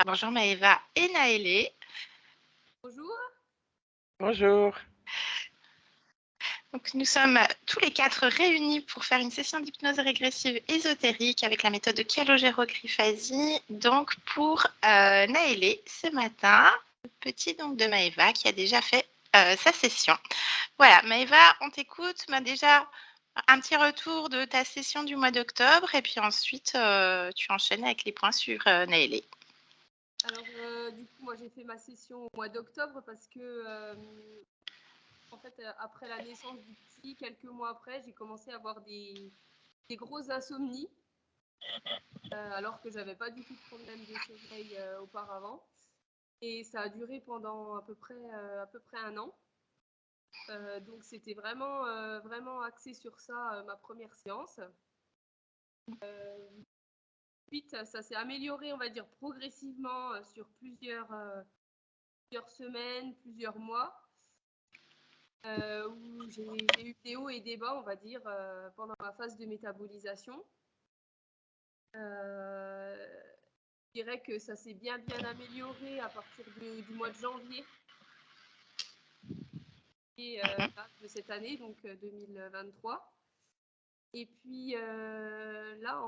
Bonjour Maëva et Naëlé. Bonjour. Bonjour. Donc, nous sommes tous les 4 réunis pour faire une session d'hypnose régressive ésotérique avec la méthode de calogérogryphasie. Donc, pour Naëlé, ce matin, le petit donc de Maëva qui a déjà fait sa session. Voilà, Maëva, on t'écoute. Déjà, un petit retour de ta session du mois d'octobre et puis ensuite, tu enchaînes avec les points sur Naëlé. Alors, du coup, moi, j'ai fait ma session au mois d'octobre parce que, en fait, après la naissance du petit, quelques mois après, j'ai commencé à avoir des grosses insomnies, alors que j'avais pas du tout de problème de sommeil auparavant. Et ça a duré pendant à peu près 1 an. Donc, c'était vraiment axé sur ça, ma première séance. Ensuite, ça s'est amélioré, on va dire, progressivement sur plusieurs semaines, plusieurs mois, où j'ai eu des hauts et des bas, on va dire, pendant ma phase de métabolisation. Je dirais que ça s'est bien amélioré à partir du mois de janvier et, de cette année, donc 2023. Et puis là,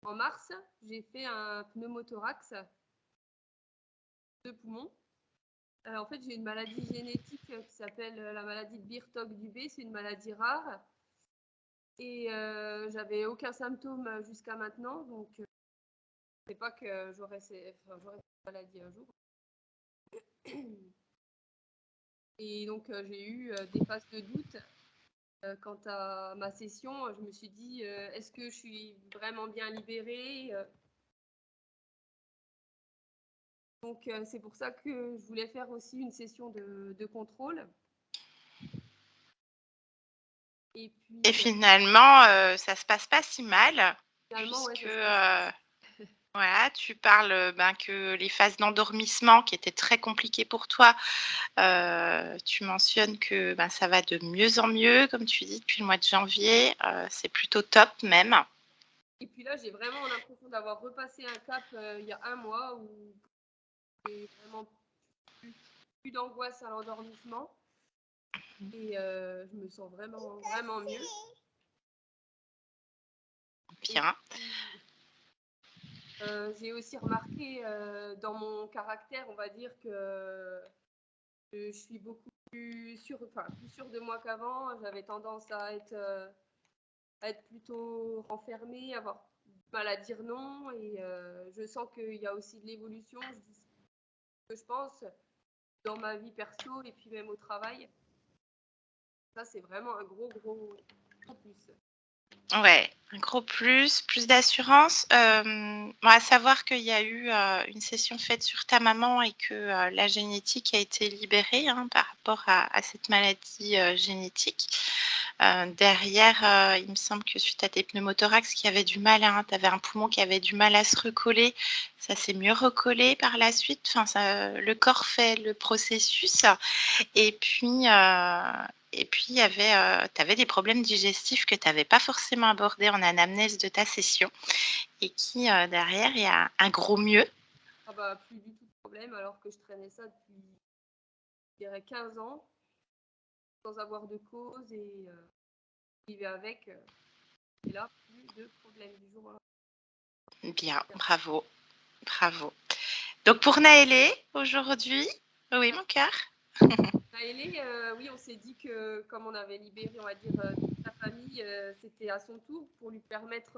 en mars, j'ai fait un pneumothorax de poumon. En fait, j'ai une maladie génétique qui s'appelle la maladie de Birtog-Dubé. C'est une maladie rare. Et j'avais aucun symptôme jusqu'à maintenant. Donc, je ne sais pas que j'aurais cette maladie un jour. Et donc, j'ai eu des phases de doute quant à ma session. Je me suis dit, est-ce que je suis vraiment bien libérée? Donc, c'est pour ça que je voulais faire aussi une session de contrôle. Et finalement, ça se passe pas si mal, Finalement, puisque ouais, voilà, tu parles que les phases d'endormissement qui étaient très compliquées pour toi, tu mentionnes que ça va de mieux en mieux, comme tu dis, depuis le mois de janvier, c'est plutôt top même. Et puis là, j'ai vraiment l'impression d'avoir repassé un cap il y a 1 mois où j'ai vraiment plus d'angoisse à l'endormissement. Et je me sens vraiment mieux. Bien. J'ai aussi remarqué dans mon caractère, on va dire, que je suis beaucoup plus sûre de moi qu'avant. J'avais tendance à être plutôt renfermée, avoir du mal à dire non. Et je sens qu'il y a aussi de l'évolution. Je dis ce que je pense dans ma vie perso et puis même au travail. Ça, c'est vraiment un gros plus. Ouais, un gros plus d'assurance. À savoir qu'il y a eu une session faite sur ta maman et que la génétique a été libérée par rapport à cette maladie génétique. Derrière, il me semble que suite à tes pneumothorax qui avaient du mal, tu avais un poumon qui avait du mal à se recoller, ça s'est mieux recollé par la suite. Enfin, le corps fait le processus. Et puis, tu avais des problèmes digestifs que tu n'avais pas forcément abordés en anamnèse de ta session et qui, derrière, il y a un gros mieux. Ah bah, plus du tout de problème, alors que je traînais ça depuis, je dirais, 15 ans, sans avoir de cause et vivais avec. Et là, plus de problème du jour au lendemain. Bien, bravo. Donc pour Naëlé, aujourd'hui, oui, mon cœur. Naëlé, oui, on s'est dit que comme on avait libéré, on va dire, toute sa famille, c'était à son tour pour lui permettre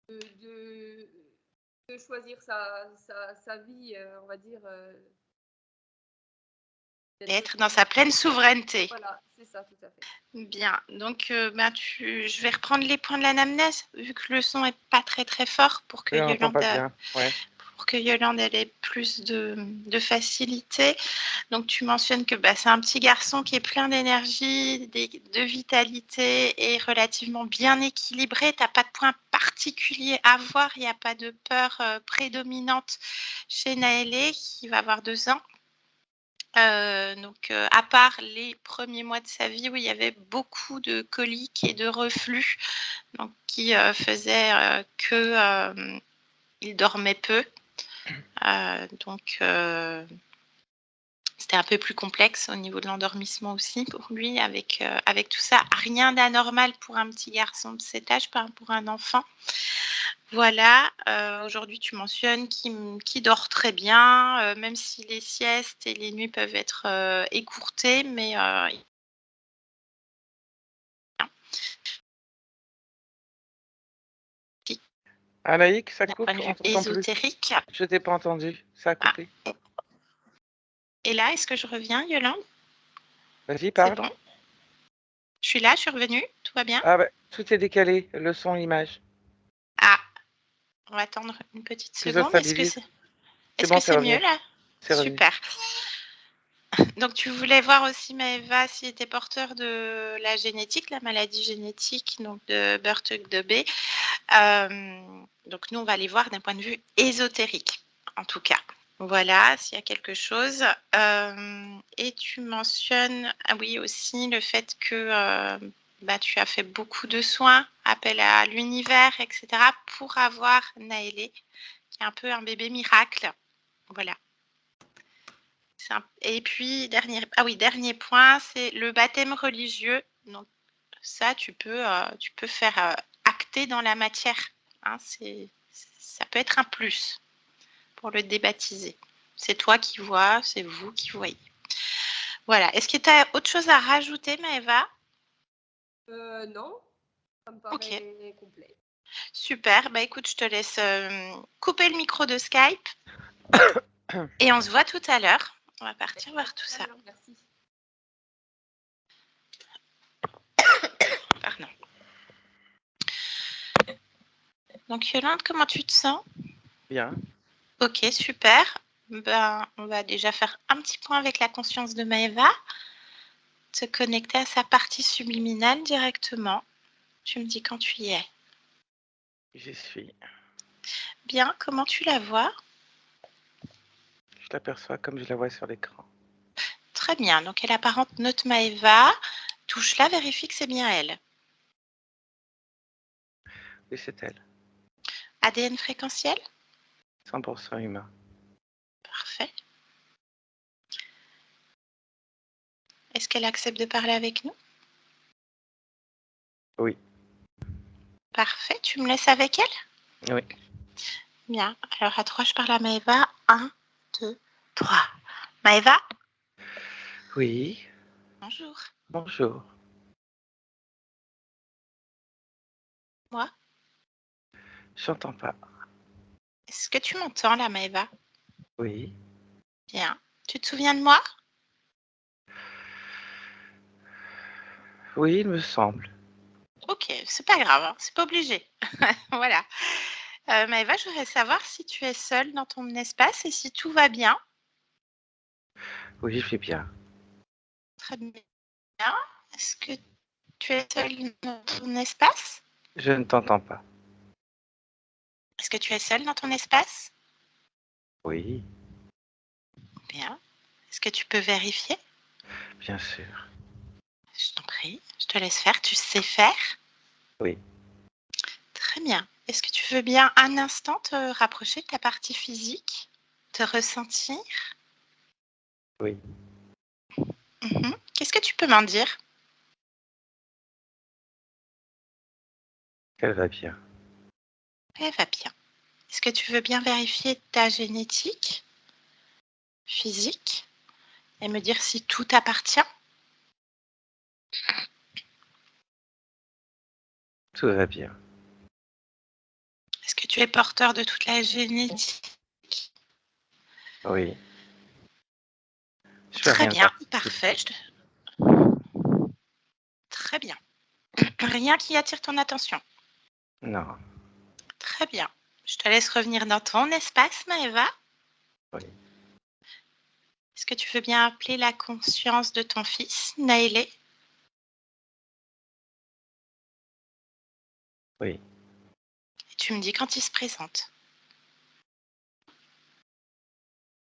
de choisir sa vie, on va dire. Et être dans sa pleine souveraineté. Voilà, c'est ça, tout à fait. Bien, donc je vais reprendre les points de l'anamnèse, vu que le son n'est pas très très fort pour que Oui, on n'entend Yolande, pas bien. Ouais. elle ait plus de facilité. Donc tu mentionnes que c'est un petit garçon qui est plein d'énergie, de vitalité et relativement bien équilibré. Tu n'as pas de point particulier à voir, il n'y a pas de peur prédominante chez Naëlé qui va avoir 2 ans. Donc, à part les premiers mois de sa vie où il y avait beaucoup de coliques et de reflux, donc qui faisaient qu'il dormait peu. Donc, c'était un peu plus complexe au niveau de l'endormissement aussi pour lui avec tout ça. Rien d'anormal pour un petit garçon de cet âge, pas pour un enfant. Voilà, aujourd'hui tu mentionnes qu'il dort très bien, même si les siestes et les nuits peuvent être, écourtées, mais Anaïk, ça d'un point coupe, de on vue t'entend plus. ésotérique. Je t'ai pas entendu, ça a Ah, coupé. et là, est-ce que je reviens, Yolande? Vas-y, C'est parle. bon? Je suis là, je suis revenue, tout va bien? Ah bah, tout est décalé, le son, l'image. Ah, on va attendre une petite Que ça seconde. stabilise. C'est Est-ce bon, que c'est c'est revenu. mieux là? C'est revenu. Super. Donc tu voulais voir aussi Maëva s'il était porteur de la génétique, la maladie génétique, donc de Burton-Debé. Donc nous, on va aller voir d'un point de vue ésotérique, en tout cas. Voilà, s'il y a quelque chose. Et tu mentionnes, ah oui, aussi le fait que tu as fait beaucoup de soins, appel à l'univers, etc., pour avoir Naëlé, qui est un peu un bébé miracle. Voilà. Et puis, dernier point, c'est le baptême religieux. Donc, ça, tu peux faire acter dans la matière. Hein, ça peut être un plus pour le débaptiser. C'est toi qui vois, c'est vous qui voyez. Voilà. Est-ce que tu as autre chose à rajouter, Maëva? Non, ça me Ok, paraît complet. super. Bah écoute, je te laisse couper le micro de Skype et on se voit tout à l'heure. On va partir voir tout ça. Merci. Pardon. Donc Yolande, comment tu te sens? Bien. Ok, super. Ben, on va déjà faire un petit point avec la conscience de Maëva. Se connecter à sa partie subliminale directement. Tu me dis quand tu y es. J'y suis. Bien, comment tu la vois? Je l'aperçois comme je la vois sur l'écran. Très bien, donc elle apparente notre Maëva. Touche-la, vérifie que c'est bien elle. Oui, c'est elle. ADN fréquentiel? 100% humain. Parfait. Est-ce qu'elle accepte de parler avec nous? Oui. Parfait, tu me laisses avec elle? Oui. Bien, alors à 3, je parle à Maëva. 1, 2, 3. Maëva? Oui. Bonjour. Bonjour. Moi? J'entends pas. Est-ce que tu m'entends là, Maëva? Oui. Bien. Tu te souviens de moi? Oui, il me semble. Ok, c'est pas grave, hein, c'est pas obligé. Voilà. Maëva, je voudrais savoir si tu es seule dans ton espace et si tout va bien. Oui, je vais bien. Très bien. Est-ce que tu es seule dans ton espace? Je ne t'entends pas. Est-ce que tu es seule dans ton espace? Oui, Bien. Est-ce que tu peux vérifier? bien sûr. Je t'en prie, je te laisse faire. Tu sais faire? Oui. Très bien. Est-ce que tu veux bien un instant te rapprocher de ta partie physique, te ressentir? Oui. Qu'est-ce que tu peux m'en dire? Elle va bien. Elle va bien. Est-ce que tu veux bien vérifier ta génétique physique et me dire si tout t'appartient? Tout va bien. Est-ce que tu es porteur de toute la génétique? Oui. Je fais Très rien de bien, particulier. parfait. Très bien. Rien qui attire ton attention. Non. Très bien. Je te laisse revenir dans ton espace, Maëva. Oui. Est-ce que tu veux bien appeler la conscience de ton fils, Naëlé? Oui. Et tu me dis quand il se présente.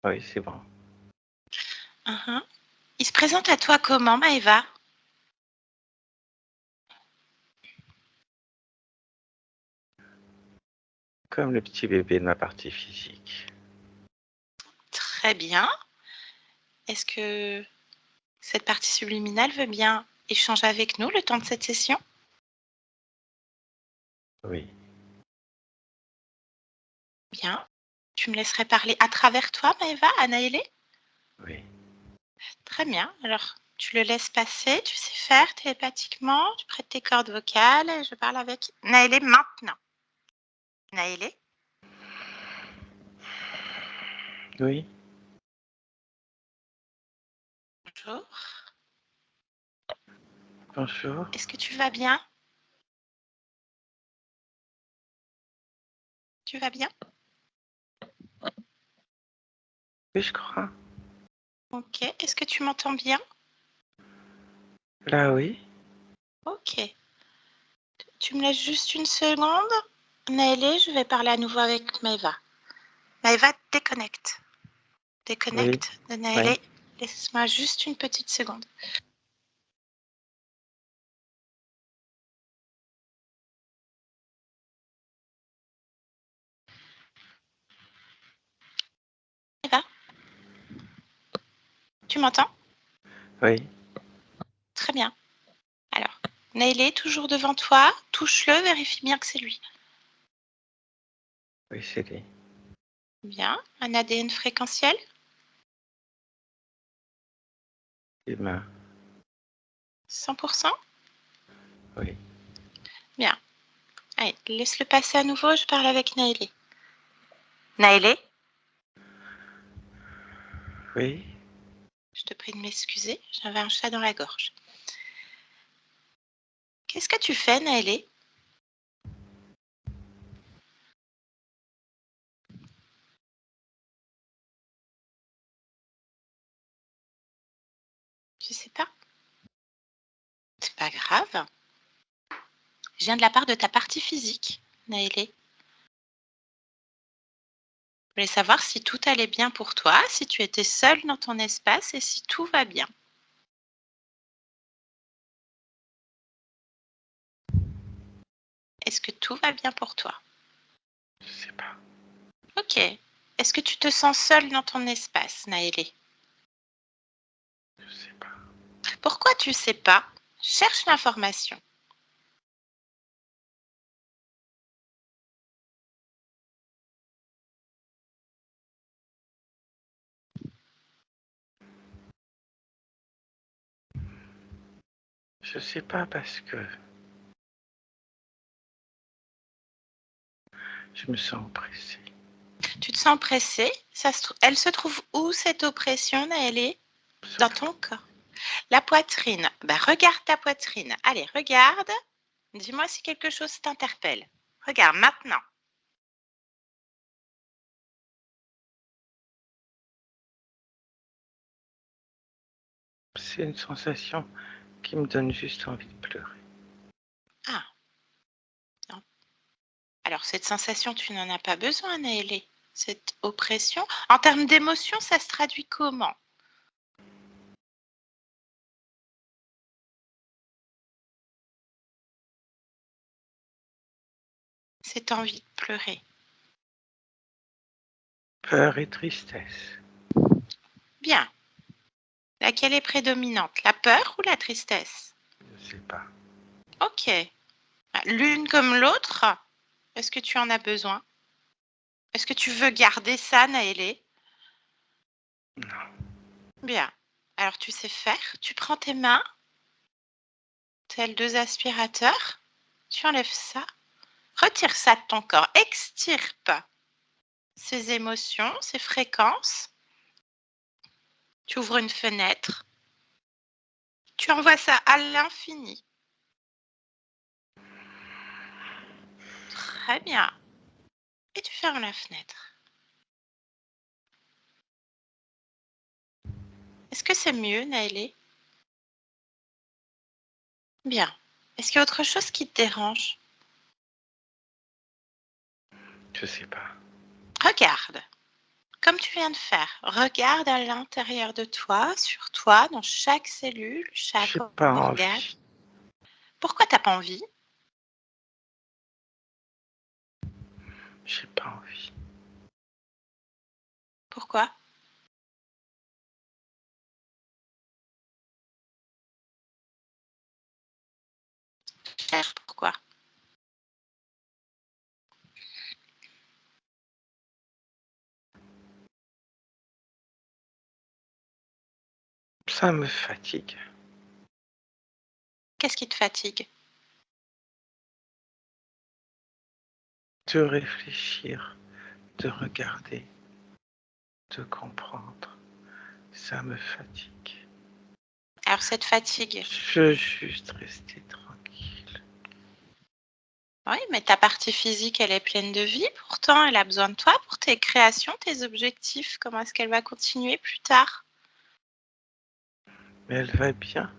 Oui, c'est bon. Il se présente à toi comment, Maëva? Comme le petit bébé de ma partie physique. Très bien. Est-ce que cette partie subliminale veut bien échanger avec nous le temps de cette session? Oui, Bien. Tu me laisserais parler à travers toi, Maëva, à Naëlé? oui. Très bien. Alors, tu le laisses passer, tu sais faire télépathiquement, tu prêtes tes cordes vocales et je parle avec Naëlé maintenant. Naëlé? Oui, Bonjour. bonjour. Est-ce que tu vas bien? Tu vas bien? Oui, je crois. Ok. Est-ce que tu m'entends bien? Là, oui. Ok. Tu me laisses juste une seconde. Naëlé, je vais parler à nouveau avec Maëva. Maëva, déconnecte. Oui, Déconnecte de oui. Naëlé. Laisse-moi juste une petite seconde. Maëva, tu m'entends? Oui, Très bien. Alors, Naëlé, toujours devant toi. Touche-le, vérifie bien que c'est lui. oui, c'est lui. Bien. Un ADN fréquentiel? Humain. 100%? Oui, Bien. Allez, laisse-le passer à nouveau, je parle avec Naëlé. Naëlé, oui. je te prie de m'excuser, j'avais un chat dans la gorge. Qu'est-ce que tu fais, Naëlé? Je sais pas. C'est pas grave. Je viens de la part de ta partie physique, Naëlé. Je voulais savoir si tout allait bien pour toi, si tu étais seule dans ton espace et si tout va bien. Est-ce que tout va bien pour toi? Je sais pas. Ok. Est-ce que tu te sens seule dans ton espace, Naëlé? Je sais pas. Pourquoi tu sais pas? Cherche l'information. Je sais pas parce que je me sens oppressé. Tu te sens pressée? Elle se trouve où cette oppression, Naëlé? Dans ton corps. La poitrine. Ben, regarde ta poitrine. Allez, regarde. Dis-moi si quelque chose t'interpelle. Regarde maintenant. C'est une sensation qui me donne juste envie de pleurer. Ah, non. Alors cette sensation, tu n'en as pas besoin, Naëlé. Cette oppression. En termes d'émotion, ça se traduit comment? Cette envie de pleurer. Peur et tristesse. Bien. Laquelle est prédominante? La peur ou la tristesse? Je sais pas. Ok. L'une comme l'autre, est-ce que tu en as besoin? Est-ce que tu veux garder ça, Naëlé? Non. Bien. Alors tu sais faire, tu prends tes mains, tels deux aspirateurs, tu enlèves ça, retire ça de ton corps, extirpe ces émotions, ces fréquences, tu ouvres une fenêtre, tu envoies ça à l'infini. Très bien. Et tu fermes la fenêtre. Est-ce que c'est mieux, Naëlé? Bien. Est-ce qu'il y a autre chose qui te dérange? Je sais pas. Regarde. Comme tu viens de faire, regarde à l'intérieur de toi, sur toi, dans chaque cellule, chaque J'ai pas organe. envie. Pourquoi tu n'as pas envie? J'ai pas envie. Pourquoi? Cherche pourquoi. Ça me fatigue. Qu'est-ce qui te fatigue? De réfléchir, de regarder, de comprendre. Ça me fatigue. Alors cette fatigue, Je veux juste rester tranquille. oui, mais ta partie physique, elle est pleine de vie, pourtant elle a besoin de toi pour tes créations, tes objectifs. Comment est-ce qu'elle va continuer plus tard? Mais elle va bien.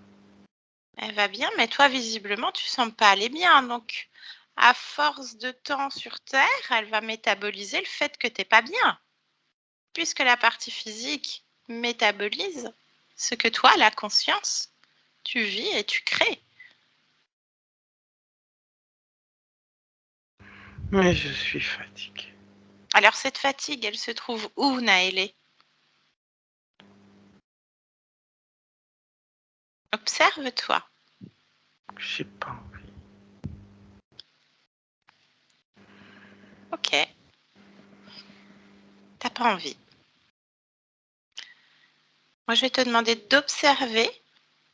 Elle va bien, mais toi, visiblement, tu sembles pas aller bien. Donc, à force de temps sur Terre, elle va métaboliser le fait que t'es pas bien. Puisque la partie physique métabolise ce que toi, la conscience, tu vis et tu crées. Mais je suis fatigué. Alors, cette fatigue, elle se trouve où, Naëlé? Observe-toi. J'ai pas envie. Ok. T'as pas envie. Moi, je vais te demander d'observer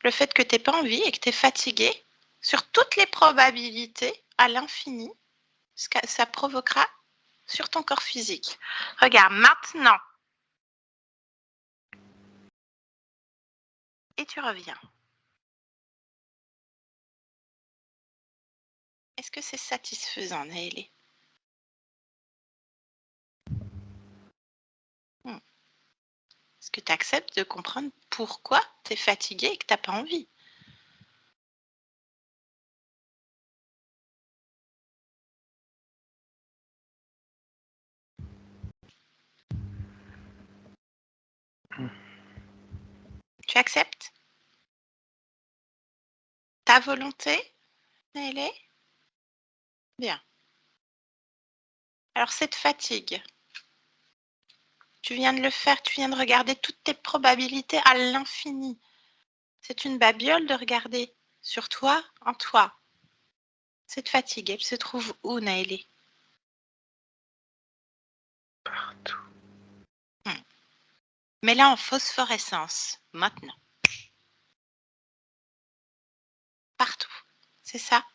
le fait que t'aies pas envie et que t'es fatigué sur toutes les probabilités à l'infini, ce que ça provoquera sur ton corps physique. Regarde maintenant. Et tu reviens. Est-ce que c'est satisfaisant, Naëlé? Est-ce que tu acceptes de comprendre pourquoi tu es fatigué et que tu n'as pas envie? Tu acceptes ta volonté, Naëlé? Bien. Alors cette fatigue, tu viens de le faire, tu viens de regarder toutes tes probabilités à l'infini. C'est une babiole de regarder sur toi, en toi. Cette fatigue, elle se trouve où, Naëlé? Partout. Mets-la en phosphorescence, maintenant. Partout. C'est ça?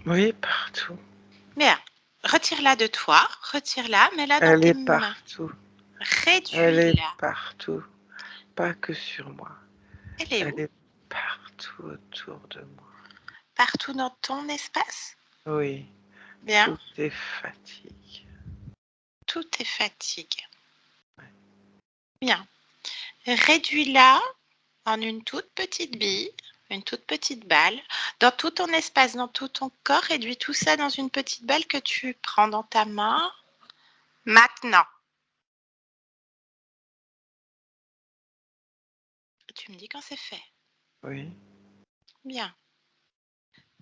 Oui, partout. Bien. Retire-la de toi, retire-la, mets-la dans Elle tes est mains. partout. Elle est Réduis-la. partout. Pas que sur moi. Elle est Elle où? est partout autour de moi. Partout dans ton espace? Oui, Bien. tout est fatigue. Tout est fatigue. Bien. Réduis-la en une toute petite bille, une toute petite balle. Dans tout ton espace, dans tout ton corps, réduis tout ça dans une petite balle que tu prends dans ta main. Maintenant. Tu me dis quand c'est fait. Oui, Bien.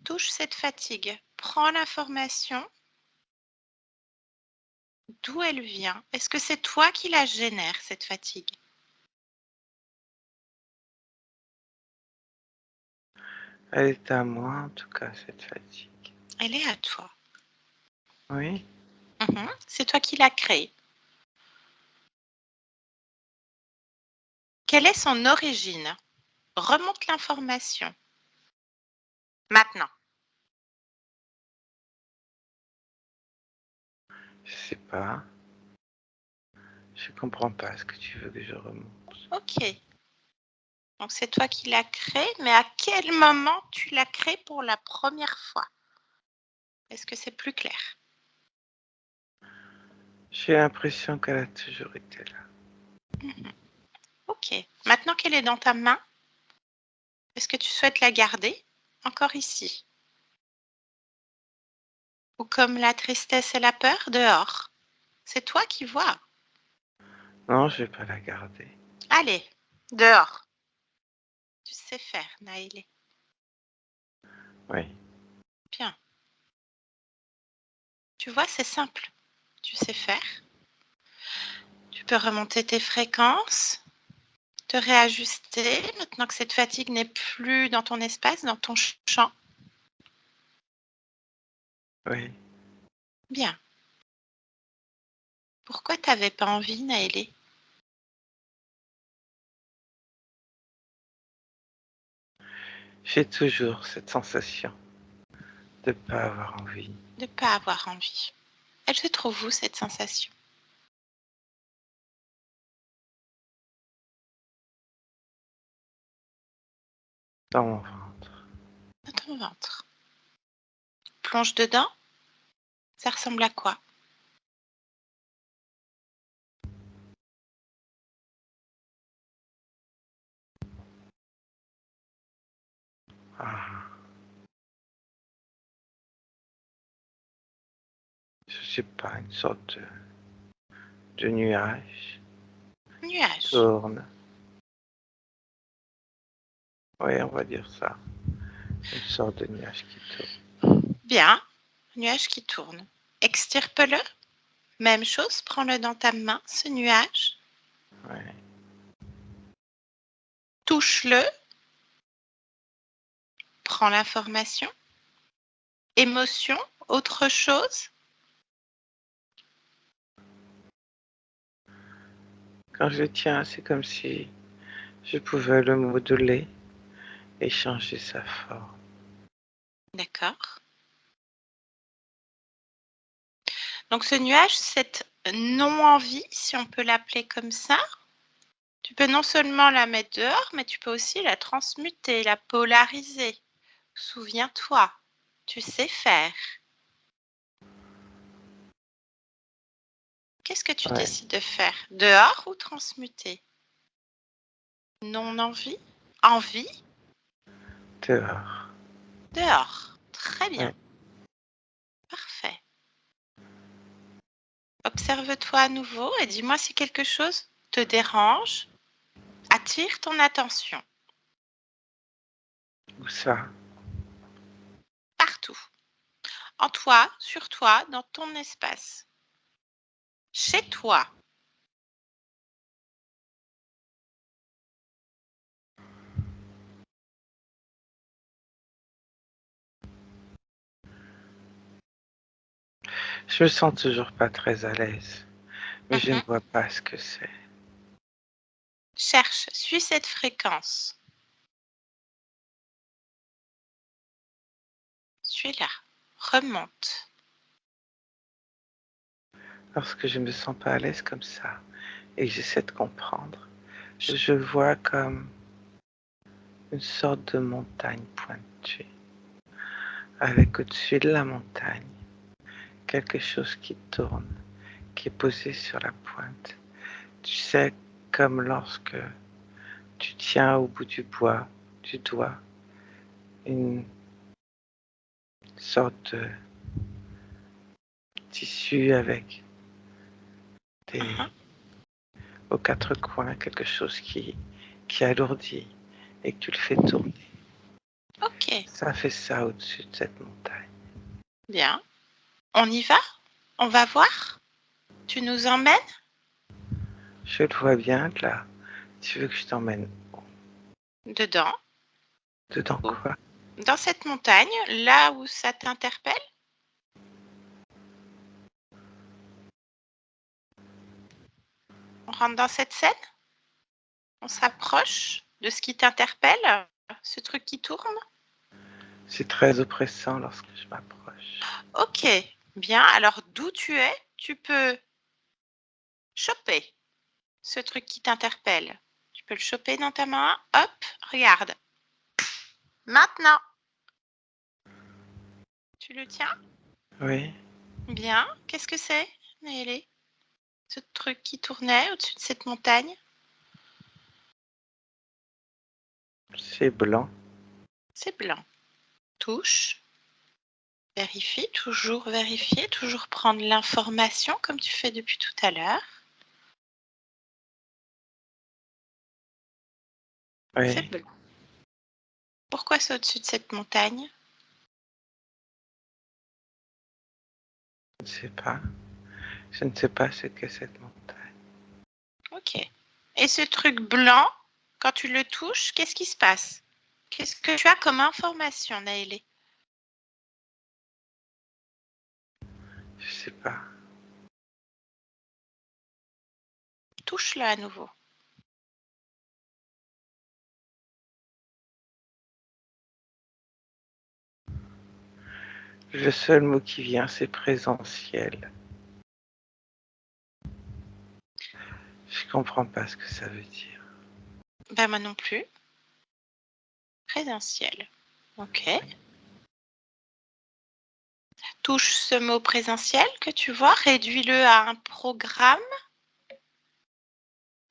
Touche cette fatigue. Prends l'information. D'où elle vient? Est-ce que c'est toi qui la génère, cette fatigue? elle est à moi en tout cas, cette fatigue. Elle est à toi. Oui, C'est toi qui l'as créée. Quelle est son origine? Remonte l'information. Maintenant. je sais pas. Je comprends pas ce que tu veux que je remonte. Ok. Donc c'est toi qui l'as créée, mais à quel moment tu l'as créée pour la première fois? Est-ce que c'est plus clair? J'ai l'impression qu'elle a toujours été là. Ok. Maintenant qu'elle est dans ta main, est-ce que tu souhaites la garder encore ici? Ou comme la tristesse et la peur dehors. C'est toi qui vois. Non, je vais pas la garder. Allez, dehors. Tu sais faire, Naïlé. Oui. Bien. Tu vois, c'est simple. Tu sais faire. Tu peux remonter tes fréquences, te réajuster maintenant que cette fatigue n'est plus dans ton espace, dans ton champ. Oui. Bien. Pourquoi t'avais pas envie, Naëlé? J'ai toujours cette sensation de pas avoir envie. De pas avoir envie. Elle se trouve où, cette sensation? Dans mon ventre. Dans ton ventre. Plonge dedans. Ça ressemble à quoi? Ah. Je sais pas, une sorte de nuage Nuage. tourne. Oui, on va dire ça. Une sorte de nuage qui tourne. Bien. Nuage qui tourne. Extirpe-le. Même chose, prends-le dans ta main, ce nuage. Ouais. Touche-le. Prends l'information. Émotion, autre chose. Quand je le tiens, c'est comme si je pouvais le moduler et changer sa forme. D'accord. Donc ce nuage, cette non-envie, si on peut l'appeler comme ça, tu peux non seulement la mettre dehors, mais tu peux aussi la transmuter, la polariser. Souviens-toi, tu sais faire. Qu'est-ce que tu Ouais, décides de faire? Dehors ou transmuter? Non-envie? Envie? dehors. Dehors. Très bien. Ouais. Parfait. Observe-toi à nouveau et dis-moi si quelque chose te dérange, attire ton attention. Où ça? Partout. En toi, sur toi, dans ton espace. Chez toi. Je me sens toujours pas très à l'aise, mais je ne Mhm. vois pas ce que c'est. Cherche, suis cette fréquence. Suis-la. Remonte. Lorsque je me sens pas à l'aise comme ça et que j'essaie de comprendre, je vois comme une sorte de montagne pointue, avec au-dessus de la montagne quelque chose qui tourne, qui est posé sur la pointe. Tu sais, comme lorsque tu tiens au bout du doigt, une sorte de tissu avec des, Mhm. aux quatre coins quelque chose qui alourdit et que tu le fais tourner. Ok, Ça fait ça au-dessus de cette montagne. bien. On y va? On va voir? Tu nous emmènes? Je le vois bien là. Tu veux que je t'emmène Dedans. dedans Ou quoi? dans cette montagne, là où ça t'interpelle? On rentre dans cette scène? On s'approche de ce qui t'interpelle? Ce truc qui tourne? C'est très oppressant lorsque je m'approche. Ok, bien. Alors d'où tu es, tu peux choper ce truc qui t'interpelle. Tu peux le choper dans ta main. Hop, regarde. Maintenant, tu le tiens? Oui, Bien. Qu'est-ce que c'est, Naëlé? Ce truc qui tournait au-dessus de cette montagne? c'est blanc. C'est blanc. Touche. Vérifie, toujours prendre l'information comme tu fais depuis tout à l'heure. C'est Oui, bon. Pourquoi c'est au-dessus de cette montagne? je ne sais pas. Je ne sais pas ce qu'est cette montagne. Ok. Et ce truc blanc, quand tu le touches, qu'est-ce qui se passe? Qu'est-ce que tu as comme information, Naëlé? Je ne sais pas. Touche-le à nouveau. Le seul mot qui vient, c'est présentiel. Je comprends pas ce que ça veut dire. Ben moi non plus. Présentiel. Ok. Touche ce mot présentiel que tu vois, réduis-le à un programme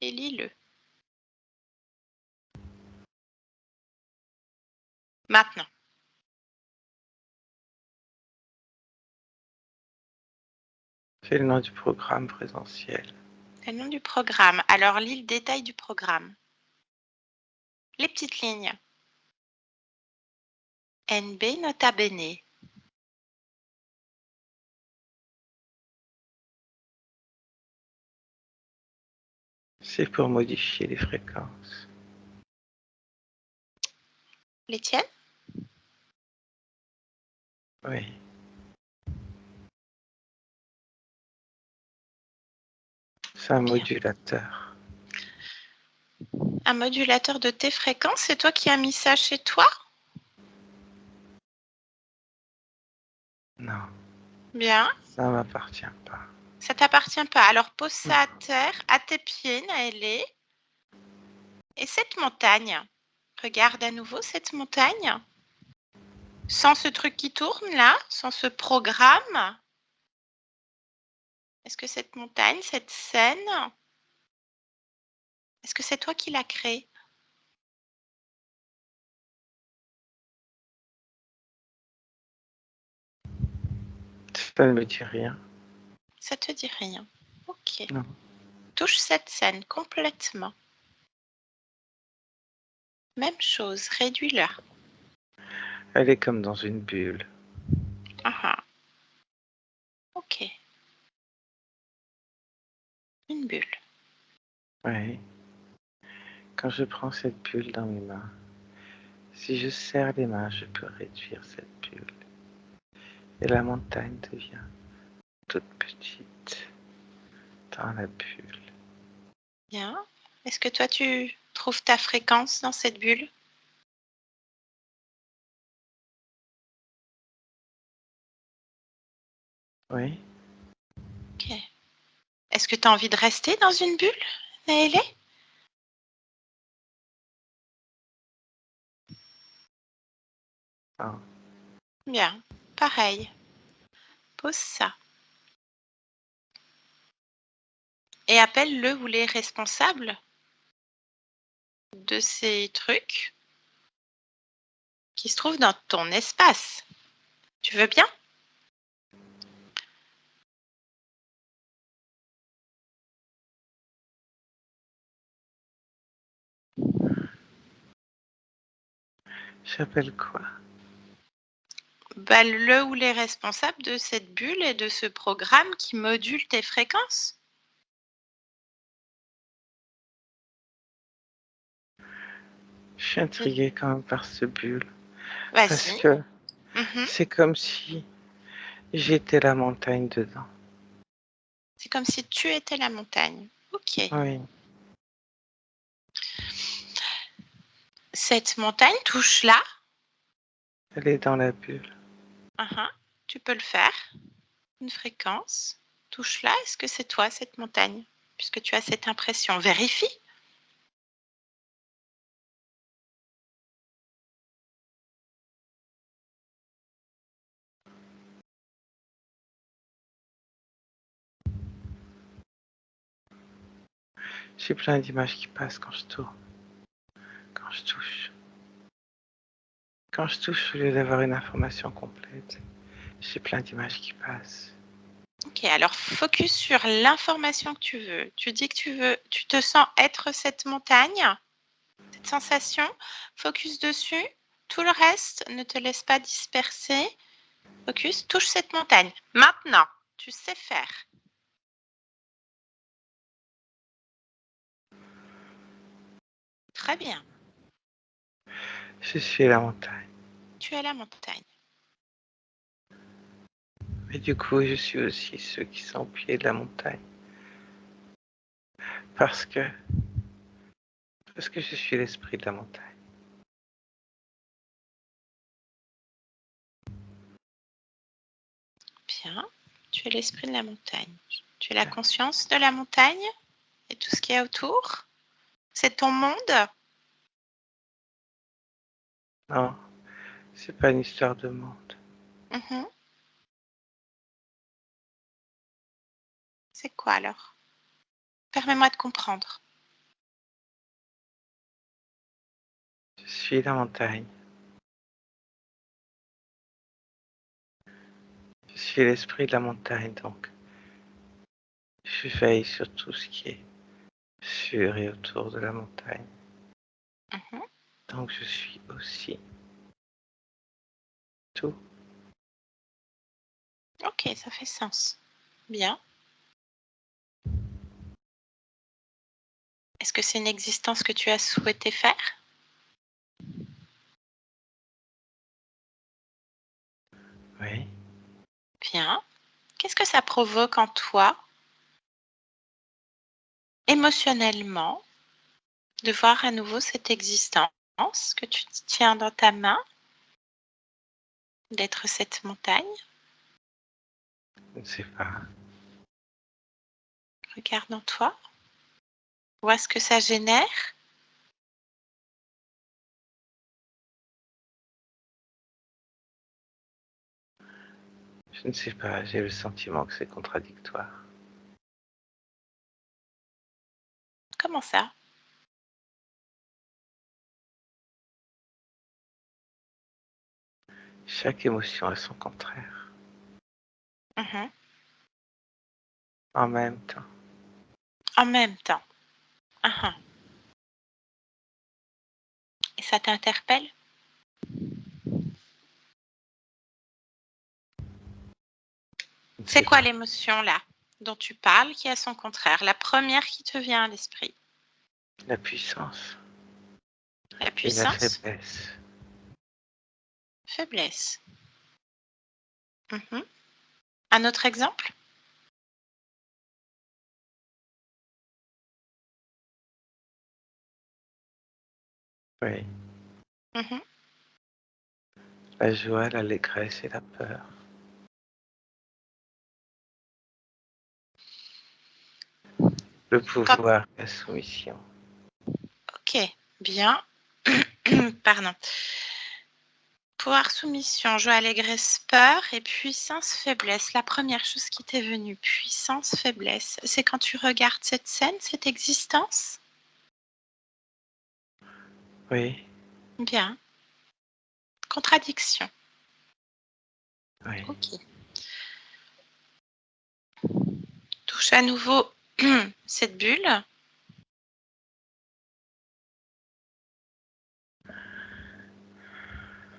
et lis-le. Maintenant. C'est le nom du programme présentiel. C'est le nom du programme. Alors lis le détail du programme. Les petites lignes. NB nota bene. C'est pour modifier les fréquences. Les tiennes? Oui. C'est un Bien. modulateur. Un modulateur de tes fréquences, c'est toi qui as mis ça chez toi? Non, Bien. ça ne m'appartient pas. Ça t'appartient pas. Alors pose ça à terre, à tes pieds, Naëlé. Et cette montagne, regarde à nouveau cette montagne. Sans ce truc qui tourne là, sans ce programme. Est-ce que cette montagne, cette scène, est-ce que c'est toi qui l'as créée? Ça ne me dit rien. Ça te dit rien. Ok. Non. Touche cette scène complètement. Même chose, réduis-la. Elle est comme dans une bulle. Ah ah. Ok. Une bulle. Oui. Quand je prends cette bulle dans mes mains, si je serre les mains, je peux réduire cette bulle. Et la montagne devient toute petite dans la bulle. Bien. Est-ce que toi, tu trouves ta fréquence dans cette bulle? Oui. Ok. Est-ce que tu as envie de rester dans une bulle, Naëlé? Ah. Bien. Pareil. Pose ça. Et appelle le ou les responsables de ces trucs qui se trouvent dans ton espace. Tu veux bien? J'appelle quoi? Bah, le ou les responsables de cette bulle et de ce programme qui module tes fréquences. Je suis intriguée quand même par ce bulle. Parce Vas-y. que Mhm. c'est comme si j'étais la montagne dedans. C'est comme si tu étais la montagne. Ok. Oui. Cette montagne touche là. Elle est dans la bulle. Mhm. Tu peux le faire. Une fréquence. Touche là. Est-ce que c'est toi cette montagne? Puisque tu as cette impression. Vérifie. J'ai plein d'images qui passent quand je tourne, quand je touche. Quand je touche, au lieu d'avoir une information complète, J'ai plein d'images qui passent. Ok, alors focus sur l'information que tu veux. Tu dis que tu te sens être cette montagne, cette sensation. Focus dessus. Tout le reste, ne te laisse pas disperser. Focus, touche cette montagne. Maintenant, tu sais faire. Très bien. Je suis la montagne. Tu es la montagne. Mais du coup, je suis aussi ceux qui sont au pied de la montagne. Parce que je suis l'esprit de la montagne. Bien. Tu es l'esprit de la montagne. Tu es la conscience de la montagne et tout ce qu'il y a autour. C'est ton monde. Non, c'est pas une histoire de monde. Mhm. C'est quoi alors? Permets-moi de comprendre. Je suis la montagne. Je suis l'esprit de la montagne, donc je veille sur tout ce qui est sur et autour de la montagne. Mhm. Donc je suis aussi tout. Ok, ça fait sens. Bien. Est-ce que c'est une existence que tu as souhaité faire? Oui. Bien. Qu'est-ce que ça provoque en toi, émotionnellement, de voir à nouveau cette existence que tu tiens dans ta main, d'être cette montagne? Je ne sais pas. Regarde en toi. Vois ce que ça génère. Je ne sais pas. J'ai le sentiment que c'est contradictoire. Comment ça? Chaque émotion a son contraire. Mhm. En même temps. En même temps. Ah. Et ça t'interpelle? Je ne C'est sais quoi pas. l'émotion là dont tu parles qui a son contraire? La première qui te vient à l'esprit? La puissance La et la puissance? faiblesse. Faiblesse. Mhm. Un autre exemple? Oui. Mhm. La joie, l'allégresse et la peur. Le Quand- pouvoir, la soumission. Ok, bien. Pardon. Pouvoir, soumission, joie, allégresse, peur et puissance, faiblesse. La première chose qui t'est venue, puissance, faiblesse, c'est quand tu regardes cette scène, cette existence? Oui. Bien. Contradiction. Oui. Ok. Touche à nouveau cette bulle.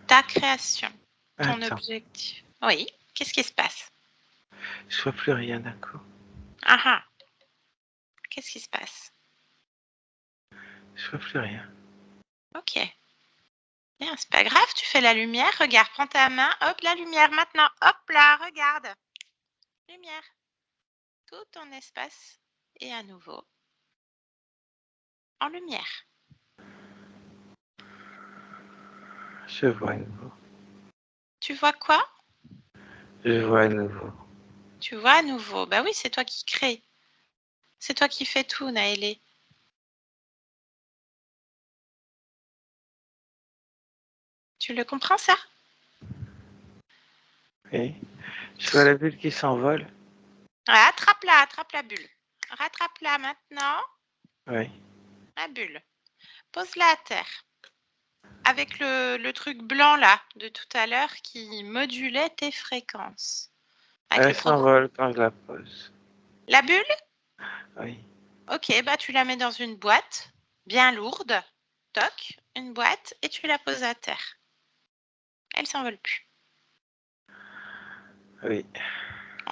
Ta création, ton Attends. objectif. Oui. Qu'est-ce qui se passe? Je vois plus rien d'un coup. Ah ah. Qu'est-ce qui se passe? Je vois plus rien. Ok. Bien, c'est pas grave, tu fais la lumière. Regarde, prends ta main. Hop, la lumière maintenant. Hop là, regarde. Lumière. Tout ton espace est à nouveau en lumière. Je vois à nouveau. Tu vois quoi? Je vois à nouveau. Tu vois à nouveau. Bah oui, c'est toi qui crée. C'est toi qui fais tout, Naëlé. Tu le comprends, ça? Oui. Je vois la bulle qui s'envole. Ouais, attrape la bulle. Rattrape-la maintenant, Oui. la bulle. Pose-la à terre. avec le truc blanc là de tout à l'heure qui modulait tes fréquences. Avec Elle le programme. s'envole quand je la pose. La bulle? Oui. Ok, bah tu la mets dans une boîte bien lourde, toc, une boîte, et tu la poses à terre. Elle s'envole plus. Oui.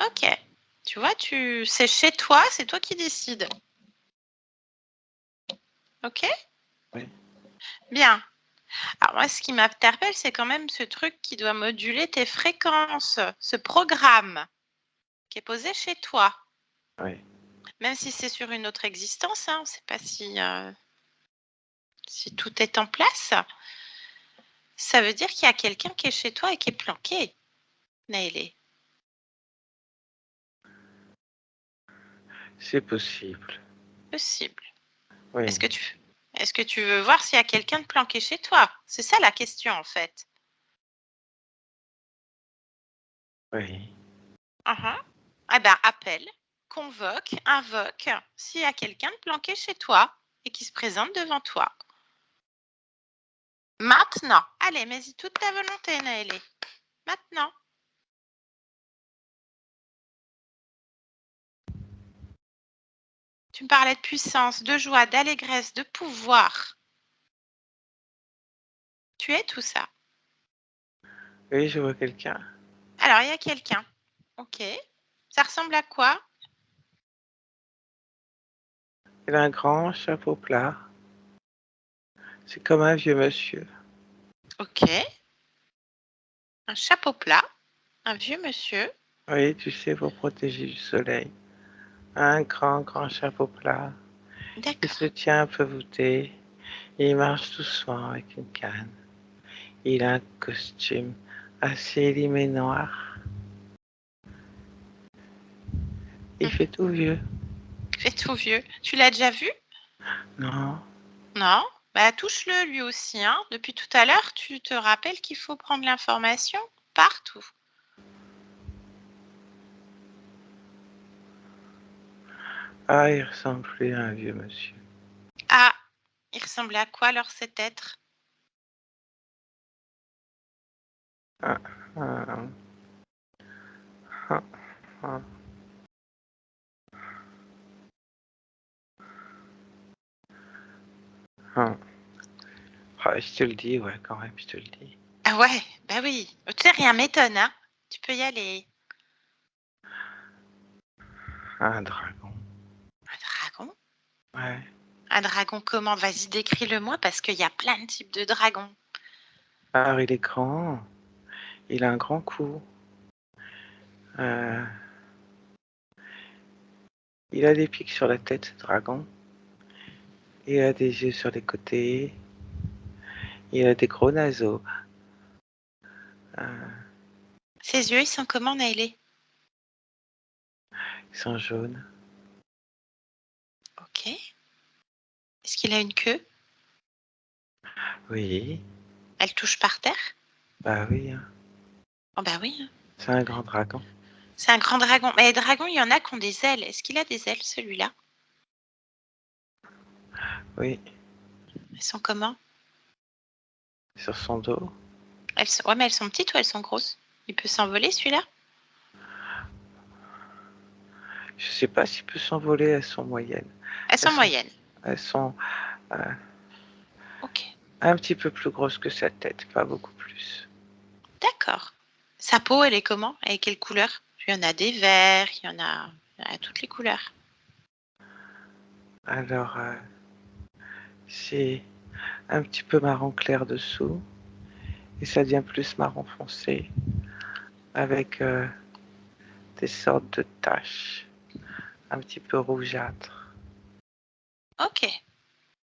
Ok. Tu vois, c'est chez toi, c'est toi qui décides. Ok? Oui. Bien. Alors moi, ce qui m'interpelle, c'est quand même ce truc qui doit moduler tes fréquences, ce programme qui est posé chez toi. Oui. Même si c'est sur une autre existence, hein, on ne sait pas si tout est en place. Ça veut dire qu'il y a quelqu'un qui est chez toi et qui est planqué, Naëlé. C'est possible. Possible. Oui. Est-ce que tu veux voir s'il y a quelqu'un de planqué chez toi? C'est ça la question en fait. Oui. Eh ben, appelle, convoque, invoque s'il y a quelqu'un de planqué chez toi et qui se présente devant toi. Maintenant. Allez, mets-y toute ta volonté, Naëlé. Maintenant. Tu me parlais de puissance, de joie, d'allégresse, de pouvoir. Tu es tout ça. Oui, je vois quelqu'un. Alors, il y a quelqu'un. Ok. Ça ressemble à quoi? Il a un grand chapeau plat. C'est comme un vieux monsieur. Ok. Un chapeau plat. Un vieux monsieur. Oui, tu sais, pour protéger du soleil. Un grand chapeau plat. Il se D'accord. tient un peu voûté. Il marche doucement avec une canne. Il a un costume assez limé noir. Il fait tout vieux. Fais tout vieux. Tu l'as déjà vu? Non. Non? Bah, touche-le lui aussi, hein. Depuis tout à l'heure, tu te rappelles qu'il faut prendre l'information partout. Ah, il ressemble plus à un vieux monsieur. Ah, il ressemble à quoi alors cet être? Ah, ah, ah, ah. Ah. Ah, je te le dis, ouais, quand même, je te le dis. Ah ouais, bah oui. Tu sais, rien m'étonne, hein. Tu peux y aller. Un dragon. Un dragon? Ouais. Un dragon comment? Vas-y, décris-le-moi parce qu'il y a plein de types de dragons. Alors, il est grand. Il a un grand cou. Euh, il a des pics sur la tête, ce dragon. Il a des yeux sur les côtés. Il a des gros naseaux. Euh, Ses yeux, ils sont comment, Naëlé? ils sont jaunes. Ok. Est-ce qu'il a une queue? Oui. Elle touche par terre? Bah oui, hein. Oh bah oui, hein. C'est un grand dragon. C'est un grand dragon. Mais les dragons, il y en a qui ont des ailes. Est-ce qu'il a des ailes, celui-là? Oui. Elles sont comment? Sur son dos. Ouais, mais elles sont petites ou elles sont grosses? Il peut s'envoler, celui-là? Je sais pas s'il peut s'envoler. Elles sont moyennes. Elles Elles sont sont, moyennes. elles sont Ok. un petit peu plus grosses que sa tête, pas beaucoup plus. D'accord. Sa peau, elle est comment? Elle est quelle couleur? Il y en a des verts, il y en a toutes les couleurs. Alors, c'est un petit peu marron clair dessous et ça devient plus marron foncé avec des sortes de taches un petit peu rougeâtres. Ok.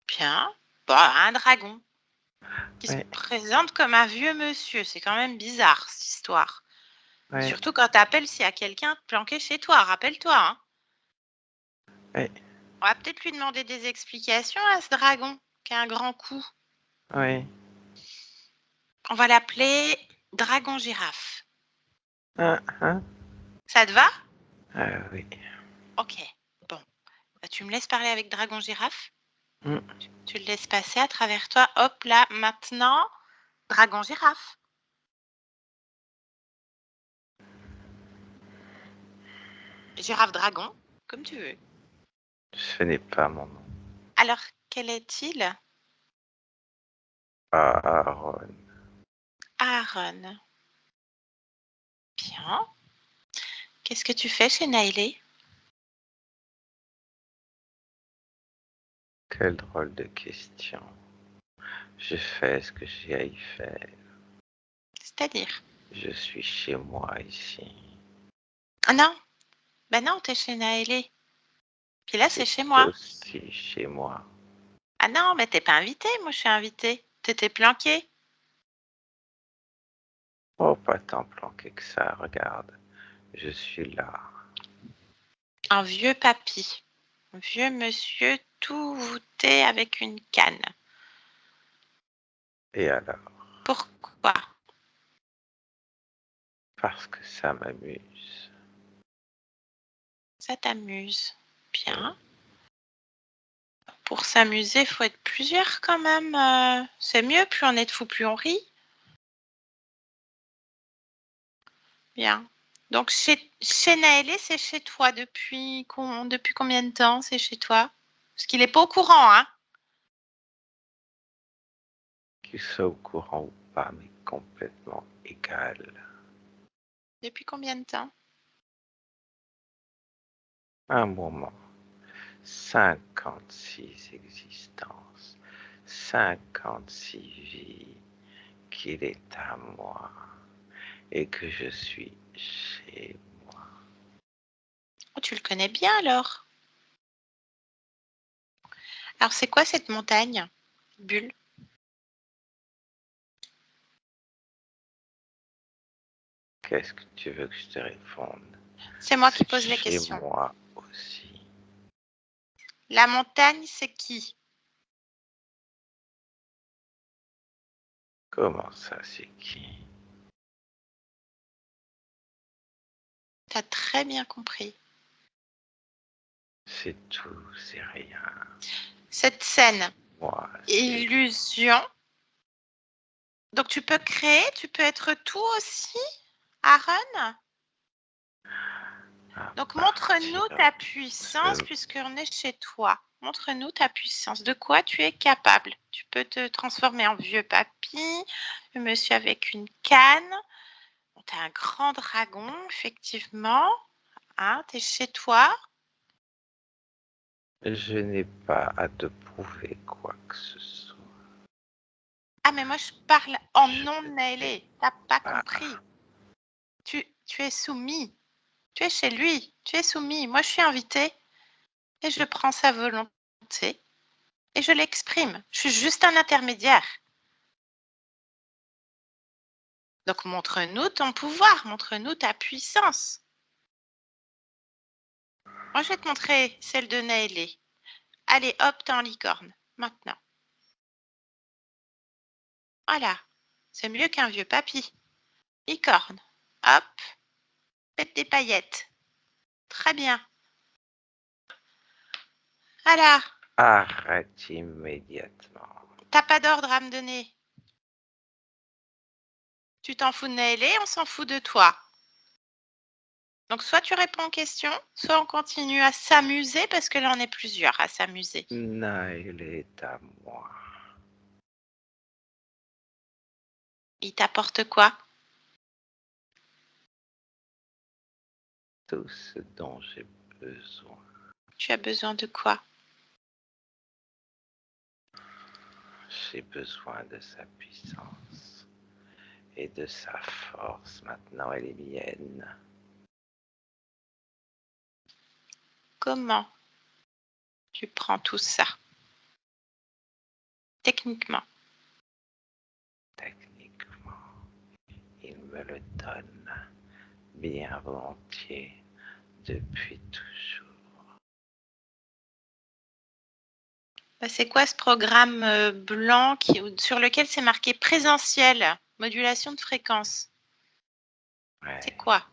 Bien. Bon, un dragon qui se Ouais, présente comme un vieux monsieur. C'est quand même bizarre, cette histoire. ouais, Surtout quand t'appelles s'il y a quelqu'un planqué chez toi. Rappelle-toi, hein. ouais, On va peut-être lui demander des explications à ce dragon qui a un grand cou. ouais. On va l'appeler Dragon Girafe. Hein? Ça te va? Ah oui. Ok. Bon. Bah, tu me laisses parler avec Dragon Girafe? Mm. Tu le laisses passer à travers toi. Hop là, maintenant, dragon girafe. Girafe dragon, comme tu veux. Ce n'est pas mon nom. Alors, quel est-il? Aaron. Aaron. Bien. Qu'est-ce que tu fais chez Nailé? Quelle drôle de question. Je fais ce que j'ai à y faire. C'est-à-dire? Je suis chez moi ici. Ah non, ben non, t'es chez Naëlé. Puis là, c'est chez moi. Aussi chez moi. Ah non, mais t'es pas invité, moi je suis invitée. T'étais planqué. Oh, pas tant planqué que ça, regarde. Je suis là. Un vieux papy. Un vieux monsieur tout voûté avec une canne. Et alors? Pourquoi? Parce que ça m'amuse. Ça t'amuse. Bien. Pour s'amuser, faut être plusieurs quand même. C'est mieux, plus on est de fous, plus on rit. Bien. Donc chez Naëlé, c'est chez toi depuis combien de temps c'est chez toi? Parce qu'il n'est pas au courant, hein? Qu'il soit au courant ou pas, mais complètement égal. Depuis combien de temps? Un moment. 56 existences. 56 vies. Qu'il est à moi. Et que je suis chez moi. Oh, tu le connais bien alors. Alors c'est quoi cette montagne? Bulle. Qu'est-ce que tu veux que je te réponde? C'est moi qui C'est pose les chez questions. moi aussi. La montagne, c'est qui? Comment ça, c'est qui? T'as très bien compris. C'est tout, c'est rien. Cette scène, Moi, c'est illusion. Donc tu peux créer, tu peux être tout aussi, Aaron. à Donc partir montre-nous ta de puissance puisqu'on est chez toi. Montre-nous ta puissance. De quoi tu es capable? Tu peux te transformer en vieux papy, un monsieur avec une canne. Tu as un grand dragon, effectivement. Hein, tu es chez toi. Je n'ai pas à te prouver quoi que ce soit. Ah, mais moi, je parle en Je non n'ai Naëlé. T'as pas pas. compris. Tu es soumis. Tu es chez lui. Tu es soumis. Moi, je suis invitée et je prends sa volonté et je l'exprime. Je suis juste un intermédiaire. Donc, montre-nous ton pouvoir. Montre-nous ta puissance. Moi, je vais te montrer celle de Naëlé. Allez, hop, t'es en licorne. Maintenant. Voilà. C'est mieux qu'un vieux papy. Licorne. Hop. Faites des paillettes. Très bien. Alors, Arrête immédiatement. t'as pas d'ordre à me donner. Tu t'en fous de Naëlé, on s'en fout de toi. Donc, soit tu réponds aux questions, soit on continue à s'amuser parce que là, on est plusieurs à s'amuser. Naël est à moi. Il t'apporte quoi? Tout ce dont j'ai besoin. Tu as besoin de quoi? J'ai besoin de sa puissance et de sa force. Maintenant, elle est mienne. Comment tu prends tout ça? Techniquement. Techniquement, il me le donne bien volontiers depuis toujours. Bah, c'est quoi ce programme blanc sur lequel c'est marqué présentiel, modulation de fréquence? Ouais, C'est quoi?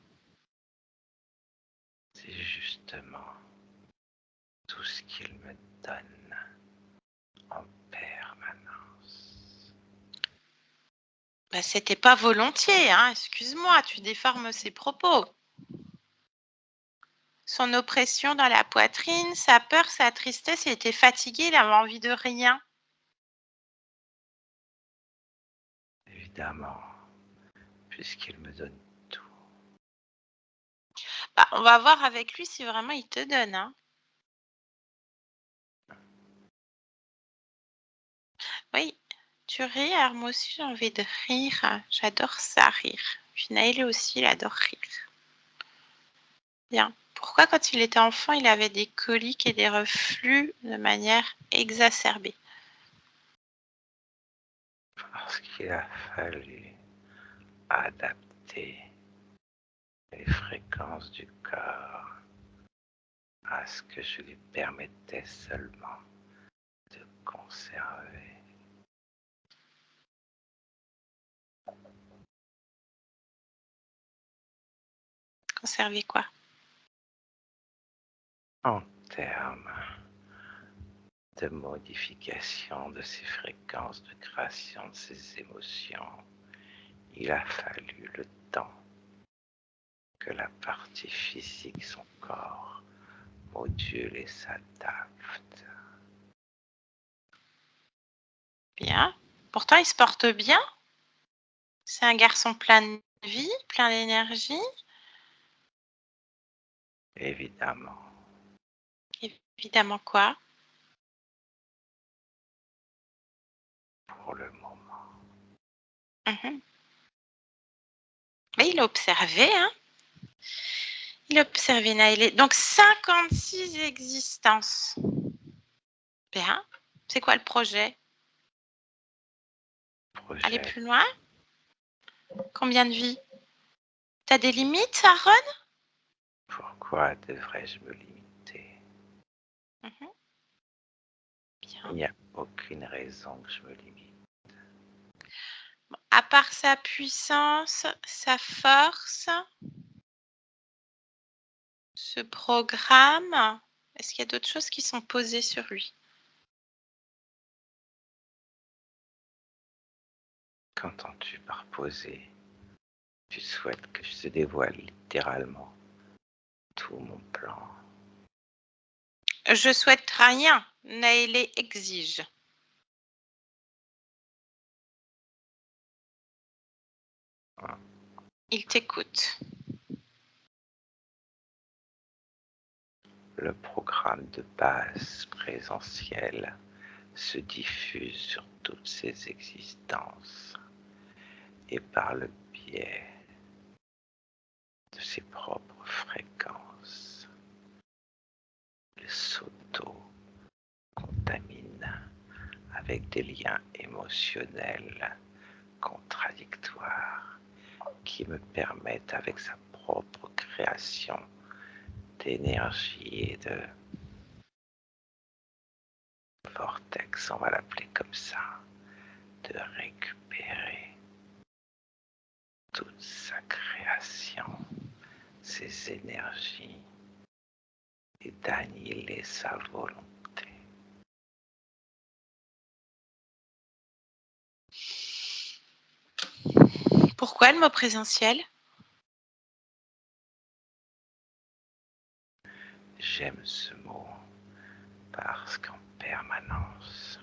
c'est justement tout ce qu'il me donne. en permanence. Bah, c'était pas volontiers, hein, excuse-moi, tu déformes ses propos. Son oppression dans la poitrine, sa peur, sa tristesse, il était fatigué, il avait envie de rien. Évidemment, puisqu'il me donne tout. Bah, on va voir avec lui si vraiment il te donne, hein. Oui, tu ris, alors moi aussi j'ai envie de rire. J'adore ça, rire. Puis Naël aussi, il adore rire. Bien. Pourquoi quand il était enfant, il avait des coliques et des reflux de manière exacerbée? Parce qu'il a fallu adapter les fréquences du corps à ce que je lui permettais seulement de conserver. Conserver quoi? En termes de modification de ces fréquences, de création de ces émotions, il a fallu le temps que la partie physique, son corps, module et s'adapte. Bien. Pourtant, il se porte bien. C'est un garçon plein de vie, plein d'énergie. Évidemment, Évidemment quoi? pour le moment. Mhm. Mais il a observé, hein? Il a observé Naël. Donc 56 existences. Bien. C'est quoi le projet? Aller Projet, plus loin? Combien de vies? T'as des limites, Aaron? pourquoi devrais-je me limiter? Mhm. Il Bien. n'y a aucune raison que je me limite. À part sa puissance, sa force, ce programme, est-ce qu'il y a d'autres choses qui sont posées sur lui? Qu'entends-tu par poser? Tu souhaites que je te dévoile littéralement tout mon plan. Je souhaite rien. Naël exige. Il t'écoute. Le programme de base présentiel se diffuse sur toutes ses existences et par le biais de ses propres fréquences, il s'auto-contamine avec des liens émotionnels contradictoires qui me permettent, avec sa propre création d'énergie et de vortex, on va l'appeler comme ça, de récupérer toute sa création, ses énergies et d'annihiler sa volonté. Pourquoi le mot présentiel? J'aime ce mot parce qu'en permanence,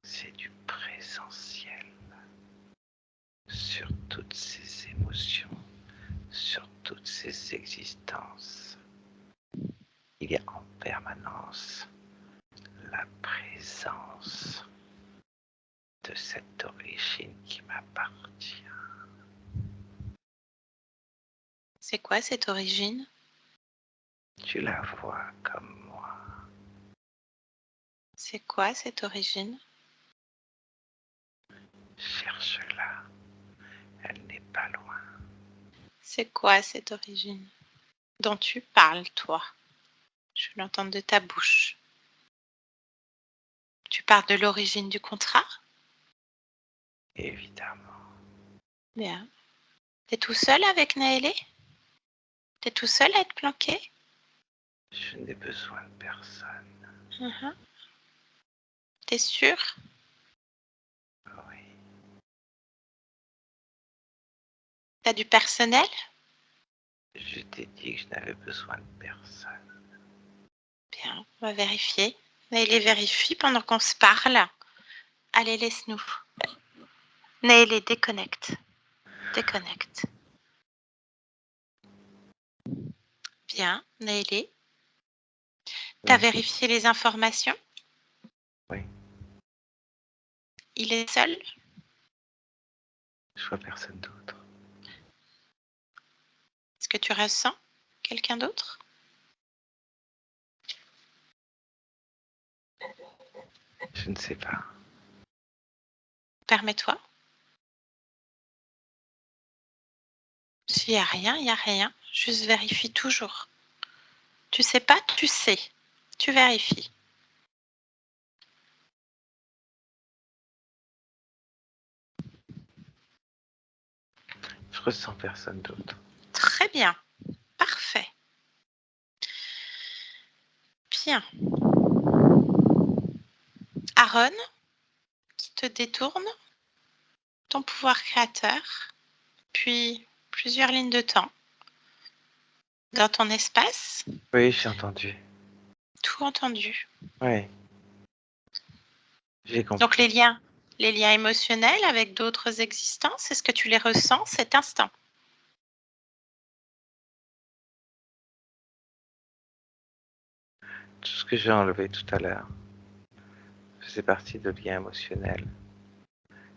c'est du présentiel sur toutes ses émotions, sur toutes ses existences. Il y a en permanence la présence de cette origine qui m'appartient. C'est quoi cette origine? Tu la vois comme moi. C'est quoi cette origine? Cherche-la, elle n'est pas loin. C'est quoi cette origine dont tu parles, toi? Je veux l'entendre de ta bouche. Tu parles de l'origine du contrat? Évidemment, Bien. T'es tout seul avec Naël? T'es tout seul à être planqué? je n'ai besoin de personne. Mhm. T'es sûr? Oui. T'as du personnel? Je t'ai dit que je n'avais besoin de personne. Bien, on va vérifier. Naël vérifie pendant qu'on se parle. Allez, laisse-nous. Naël, déconnecte. Déconnecte. Bien, Naël. T'as Oui. vérifié les informations? Oui. Il est seul? Je vois personne d'autre. Est-ce que tu ressens quelqu'un d'autre? Je ne sais pas. Permets-toi. S'il n'y a rien, il n'y a rien. Juste vérifie toujours. Tu sais pas, tu sais. Tu vérifies. Je ressens personne d'autre. Très bien. Parfait. Bien. Aaron, qui te détourne ton pouvoir créateur, puis plusieurs lignes de temps dans ton espace. Oui, j'ai entendu. Tout entendu. Oui. J'ai compris. Donc les liens émotionnels avec d'autres existences, est-ce que tu les ressens cet instant? Tout ce que j'ai enlevé tout à l'heure faisait partie de liens émotionnels.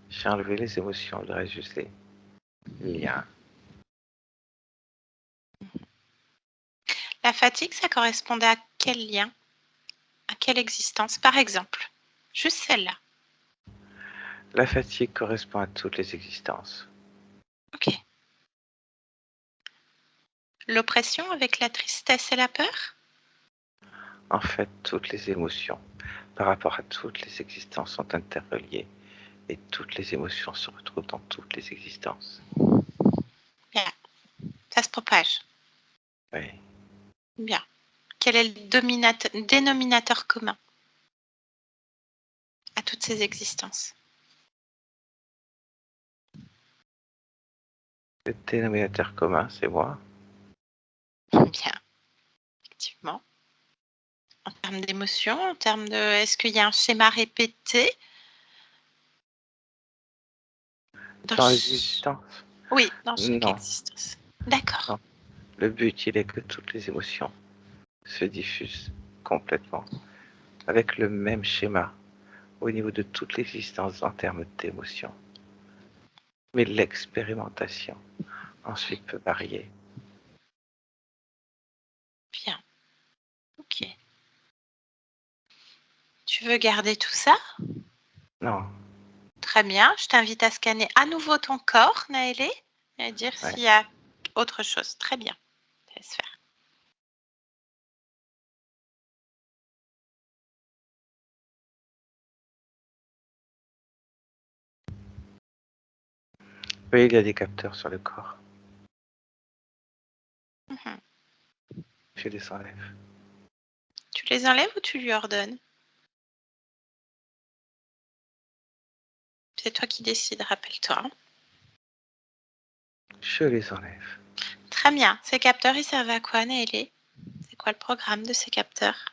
J'ai enlevé les émotions, il reste juste les liens. La fatigue, ça correspondait à quel lien? À quelle existence, par exemple? Juste celle-là. La fatigue correspond à toutes les existences. Ok. L'oppression avec la tristesse et la peur? En fait, toutes les émotions, par rapport à toutes les existences, sont interreliées. Et toutes les émotions se retrouvent dans toutes les existences. Bien. Ça se propage. Oui. Bien. Quel est le dénominateur commun à toutes ces existences? Le dénominateur commun, c'est moi. Bien. Effectivement. En termes d'émotion, en termes de... Est-ce qu'il y a un schéma répété Dans les existences? Oui, dans chaque Non, existence. D'accord. non. Le but, il est que toutes les émotions se diffusent complètement, avec le même schéma, au niveau de toute l'existence en termes d'émotions. Mais l'expérimentation, ensuite, peut varier. Bien. Ok. Tu veux garder tout ça? Non, Très bien. Je t'invite à scanner à nouveau ton corps, Naëlé, et à dire ouais. s'il y a autre chose. Très bien. Laisse faire. Oui, il y a des capteurs sur le corps. Mhm. Je les enlève. Tu les enlèves ou tu lui ordonnes? C'est toi qui décides, rappelle-toi. Hein. Je les enlève. Très bien. Ces capteurs, ils servent à quoi, Naëlé? C'est quoi le programme de ces capteurs?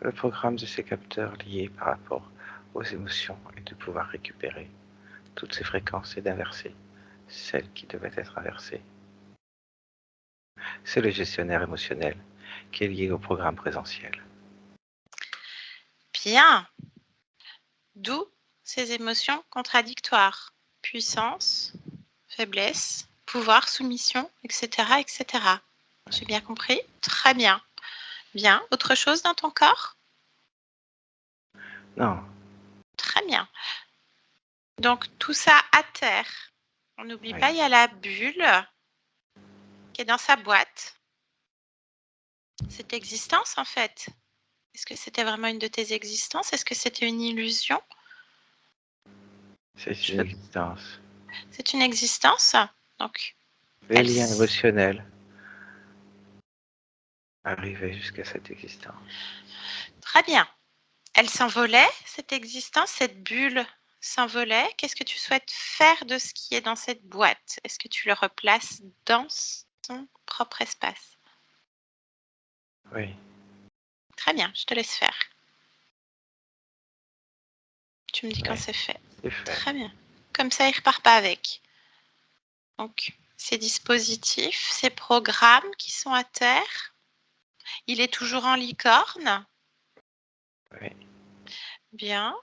Le programme de ces capteurs liés par rapport aux émotions est de pouvoir récupérer toutes ces fréquences et d'inverser celles qui devaient être inversées. C'est le gestionnaire émotionnel qui est lié au programme présentiel. Bien. D'où ces émotions contradictoires. Puissance, faiblesse, pouvoir, soumission, etc., etc. J'ai bien compris? Très bien. Bien. Autre chose dans ton corps? Non, Très bien. Donc, tout ça à terre. On n'oublie oui. pas, il y a la bulle qui est dans sa boîte. Cette existence, en fait. Est-ce que c'était vraiment une de tes existences? Est-ce que c'était une illusion? C'est Je une veux- existence. C'est une existence. Donc, Les liens émotionnels arrivaient jusqu'à cette existence. Très bien. Elle s'envolait, cette existence, cette bulle s'envolait. Qu'est-ce que tu souhaites faire de ce qui est dans cette boîte? Est-ce que tu le replaces dans son propre espace? Oui, Très bien, je te laisse faire. Tu me dis quand oui, c'est fait. c'est fait. Très bien. Comme ça, il repart pas avec. Donc, ces dispositifs, ces programmes qui sont à terre, il est toujours en licorne. Oui. Bien.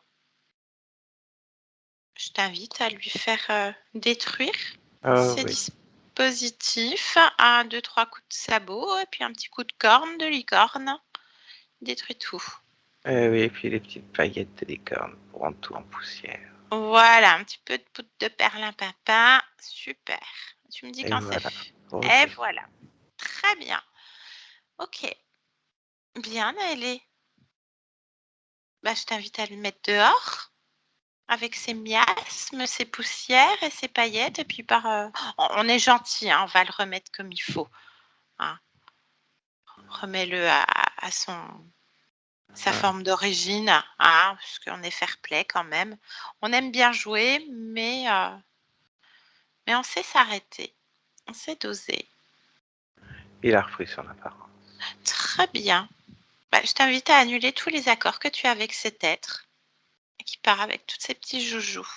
Je t'invite à lui faire détruire Oh ces oui. dispositifs. 1, 2, 3 coups de sabot et puis un petit coup de corne de licorne. Détruis tout. Oui, et puis les petites paillettes de licorne pour rendre tout en poussière. Voilà, un petit peu de poudre de perlimpinpin. Super. Tu me dis Et quand c'est voilà. fait. Oh, Et c'est voilà. Très bien. Ok. Bien, Naëlé. Bah, je t'invite à le mettre dehors avec ses miasmes, ses poussières et ses paillettes. Et puis on est gentil, hein, on va le remettre comme il faut. Hein. Remets-le à sa forme d'origine, hein, parce qu'on est fair play quand même. On aime bien jouer, mais on sait s'arrêter. On sait doser. Il a repris son apparence. Très bien. Bah, je t'invite à annuler tous les accords que tu as avec cet être qui part avec tous ces petits joujoux.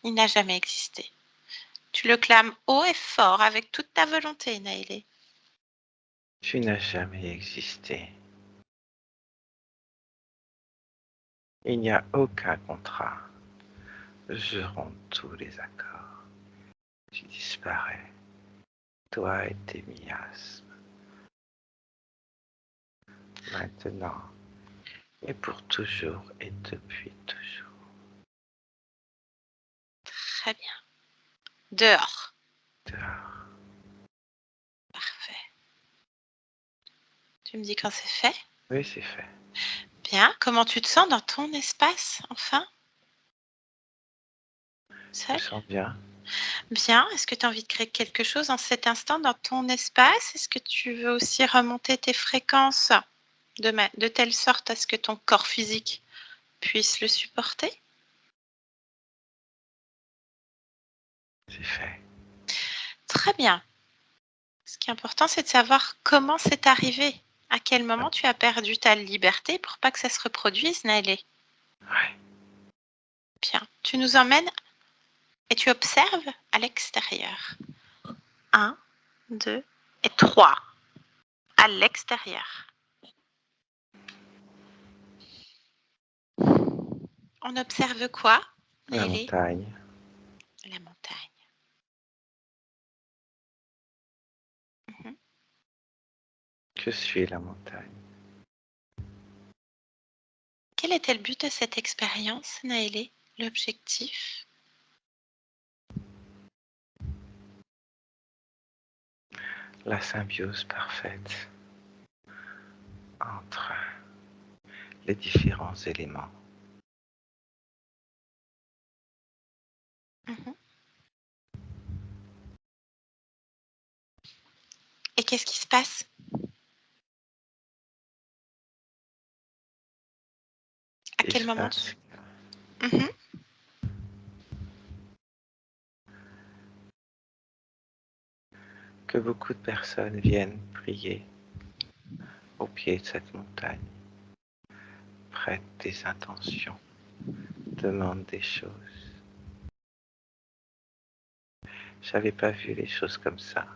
Il n'a jamais existé. Tu le clames haut et fort avec toute ta volonté, Naïlé. Tu n'as jamais existé. Il n'y a aucun contrat. Je romps tous les accords. Tu disparais, toi et tes miasmes. Maintenant, et pour toujours et depuis toujours. Très bien. Dehors. Dehors. Parfait. Tu me dis quand c'est fait? Oui, c'est fait. Bien. Comment tu te sens dans ton espace, enfin? Je me Seul? sens bien. Bien. Est-ce que tu as envie de créer quelque chose en cet instant dans ton espace? Est-ce que tu veux aussi remonter tes fréquences de telle sorte à ce que ton corps physique puisse le supporter? C'est fait. Très bien. Ce qui est important, c'est de savoir comment c'est arrivé. À quel moment tu as perdu ta liberté pour pas que ça se reproduise, Naëlé? Ouais. Bien. Tu nous emmènes et tu observes à l'extérieur. 1, 2 et 3. À l'extérieur. On observe quoi, La Naëlé? montagne. La montagne. Mhm. Je suis la montagne. Quel était le but de cette expérience, Naëlé? L'objectif? La symbiose parfaite entre les différents éléments. Mhm. Et qu'est-ce qui se passe? À Il quel se moment passe Mhm. que beaucoup de personnes viennent prier au pied de cette montagne, prêtent des intentions, demandent des choses. J'avais pas vu les choses comme ça.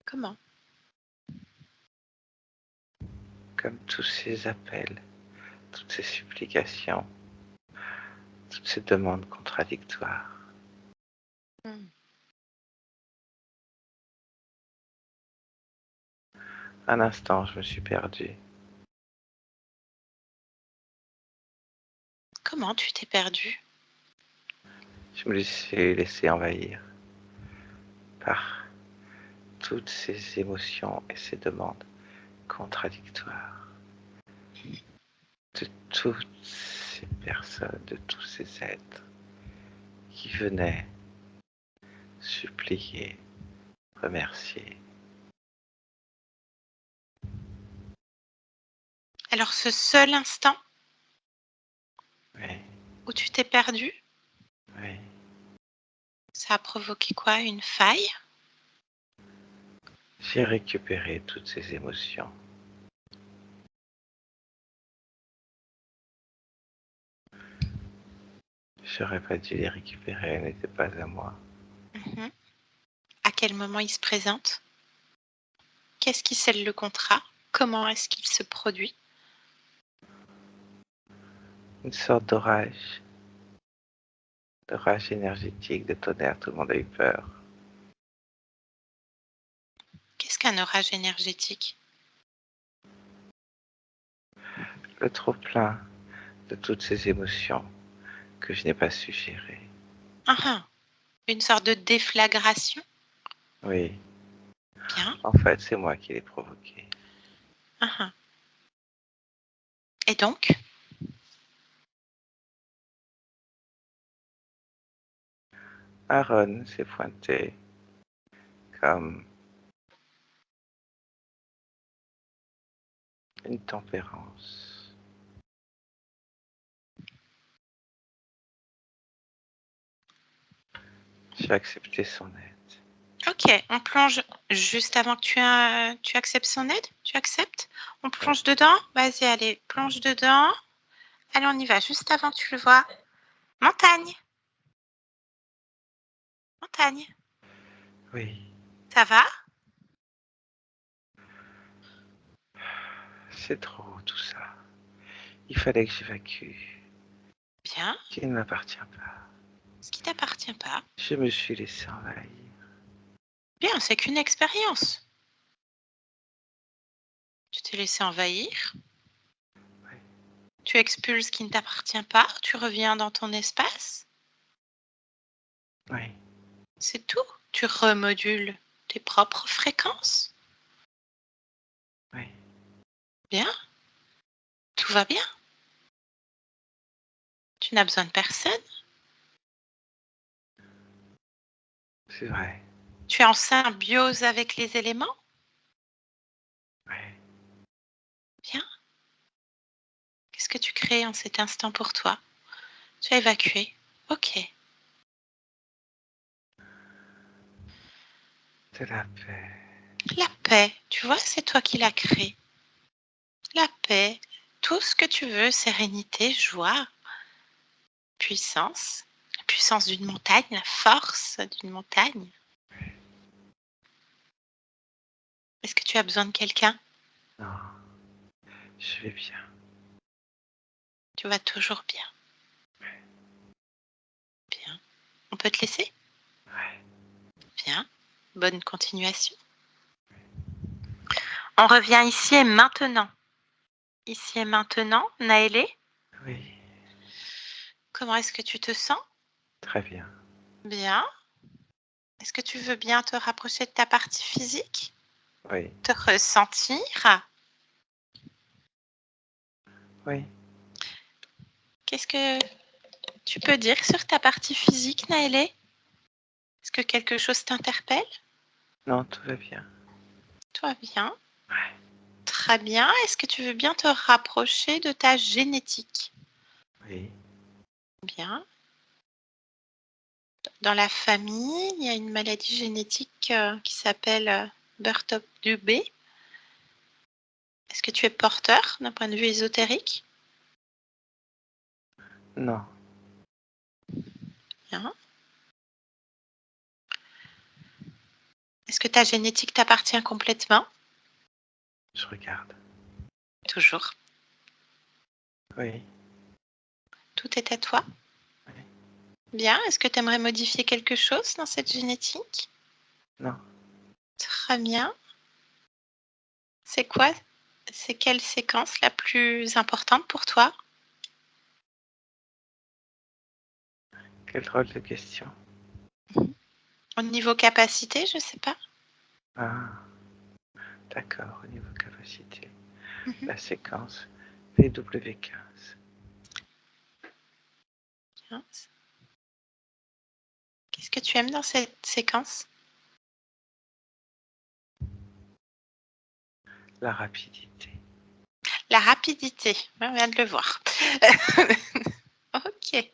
Comment? Comme tous ces appels, toutes ces supplications, toutes ces demandes contradictoires. Hmm. Un instant, je me suis perdu. Comment tu t'es perdu? Je me suis laissé envahir par toutes ces émotions et ces demandes contradictoires de toutes ces personnes, de tous ces êtres qui venaient supplier, remercier. Alors, ce seul instant Oui, où tu t'es perdu, oui. ça a provoqué quoi? Une faille? J'ai récupéré toutes ces émotions. J'aurais pas dû les récupérer, elles n'étaient pas à moi. Mmh. À quel moment il se présente? Qu'est-ce qui scelle le contrat? Comment est-ce qu'il se produit? Une sorte d'orage énergétique, de tonnerre, tout le monde a eu peur. Qu'est-ce qu'un orage énergétique? Le trop-plein de toutes ces émotions que je n'ai pas su gérer. Ah ah! Une sorte de déflagration? Oui, Bien. en fait, c'est moi qui l'ai provoqué. Ah ah. Et donc? Aaron s'est pointé comme une tempérance. J'ai accepté son aide. OK, on plonge juste avant que tu acceptes son aide? Tu acceptes? On Ouais. plonge dedans? Vas-y, allez, plonge dedans. Allez, on y va, juste avant que tu le vois. Montagne, montagne. Oui, Ça va? c'est trop tout ça. Il fallait que j'évacue. Bien. Qui ne m'appartient pas. Ce qui t'appartient pas. Je me suis laissé envahir. Bien, c'est qu'une expérience. Tu t'es laissé envahir. Oui, Tu expulses ce qui ne t'appartient pas. Tu reviens dans ton espace. oui, C'est tout. Tu remodules tes propres fréquences. oui. Bien. Tout va bien. Tu n'as besoin de personne. C'est vrai. Tu es en symbiose avec les éléments. Oui. Bien. Qu'est-ce que tu crées en cet instant pour toi? Tu as évacué. OK. De la paix. La paix, tu vois, c'est toi qui l'as créée. La paix, tout ce que tu veux, sérénité, joie, puissance. La puissance d'une montagne, la force d'une montagne. Est-ce que tu as besoin de quelqu'un? Non, je vais bien. Tu vas toujours bien. Bien. On peut te laisser? Ouais. Bien. Bonne continuation. On revient ici et maintenant. Ici et maintenant, Naëlé, Oui, comment est-ce que tu te sens? très bien. Bien. Est-ce que tu veux bien te rapprocher de ta partie physique? Oui, Te ressentir? oui. Qu'est-ce que tu peux dire sur ta partie physique, Naëlé? Est-ce que quelque chose t'interpelle? Non, tout va bien. Tout va bien. Ouais. Très bien. Est-ce que tu veux bien te rapprocher de ta génétique? Oui, Bien. Dans la famille, il y a une maladie génétique qui s'appelle Burtop-Dubé. Est-ce que tu es porteur d'un point de vue ésotérique? non, Bien. Est-ce que ta génétique t'appartient complètement? je regarde. Toujours. Oui, Tout est à toi? oui, Bien. Est-ce que tu aimerais modifier quelque chose dans cette génétique? non. Très bien. C'est quoi? C'est quelle séquence la plus importante pour toi? Quel drôle de question. Au niveau capacité, je sais pas. Ah, d'accord, au niveau capacité. Mhm. La séquence VW15. Bien. Qu'est-ce que tu aimes dans cette séquence? La rapidité. La rapidité, on vient de le voir. Ok.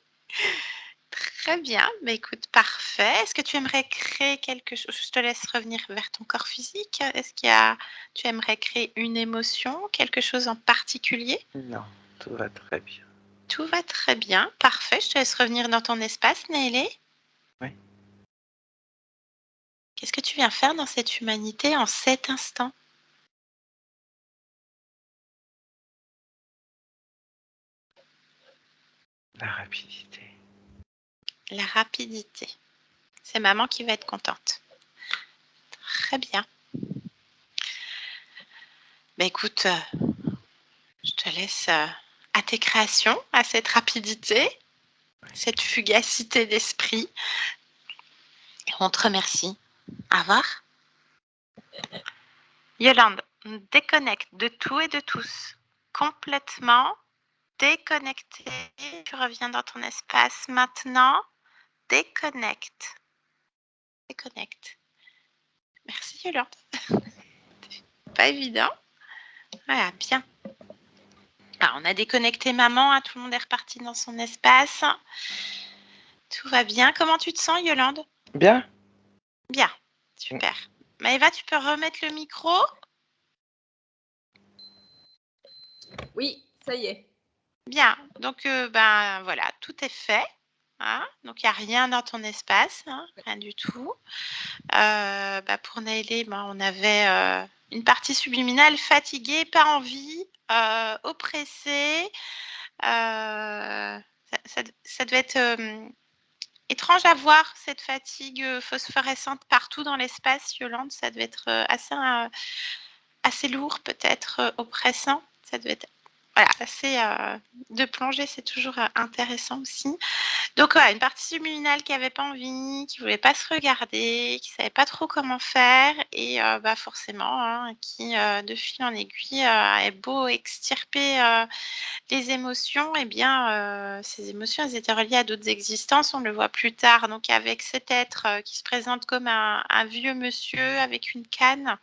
Très bien, mais écoute, parfait. Est-ce que tu aimerais créer quelque chose? Je te laisse revenir vers ton corps physique. Est-ce tu aimerais créer une émotion, quelque chose en particulier? Non, tout va très bien. Tout va très bien, parfait. Je te laisse revenir dans ton espace, Néélé. Oui. Qu'est-ce que tu viens faire dans cette humanité en cet instant? La rapidité. La rapidité. C'est maman qui va être contente. Très bien. Bah écoute, je te laisse à tes créations, à cette rapidité, cette fugacité d'esprit. Et on te remercie. Au revoir. Yolande, déconnecte de tout et de tous. Complètement déconnecté. Tu reviens dans ton espace maintenant. Déconnecte. Déconnecte. Merci Yolande. Pas évident. Voilà, bien. Alors, on a déconnecté maman, hein, tout le monde est reparti dans son espace. Tout va bien. Comment tu te sens, Yolande? Bien. Bien, super. Maëva, tu peux remettre le micro? Oui, ça y est. Bien, donc ben voilà, tout est fait. Hein, donc il n'y a rien dans ton espace, hein, rien du tout. Bah, pour Naëlé, ben, on avait une partie subliminale fatiguée, pas envie, oppressée. Ça devait être étrange à voir, cette fatigue phosphorescente partout dans l'espace, Yolande. Ça devait être assez lourd, peut-être oppressant. Ça devait être voilà, assez de plonger, c'est toujours intéressant aussi. Donc, une partie subliminale qui n'avait pas envie, qui ne voulait pas se regarder, qui ne savait pas trop comment faire et bah, forcément, hein, qui, de fil en aiguille, est beau extirper les émotions, eh bien, ces émotions, elles étaient reliées à d'autres existences, on le voit plus tard. Donc, avec cet être qui se présente comme un vieux monsieur avec une canne,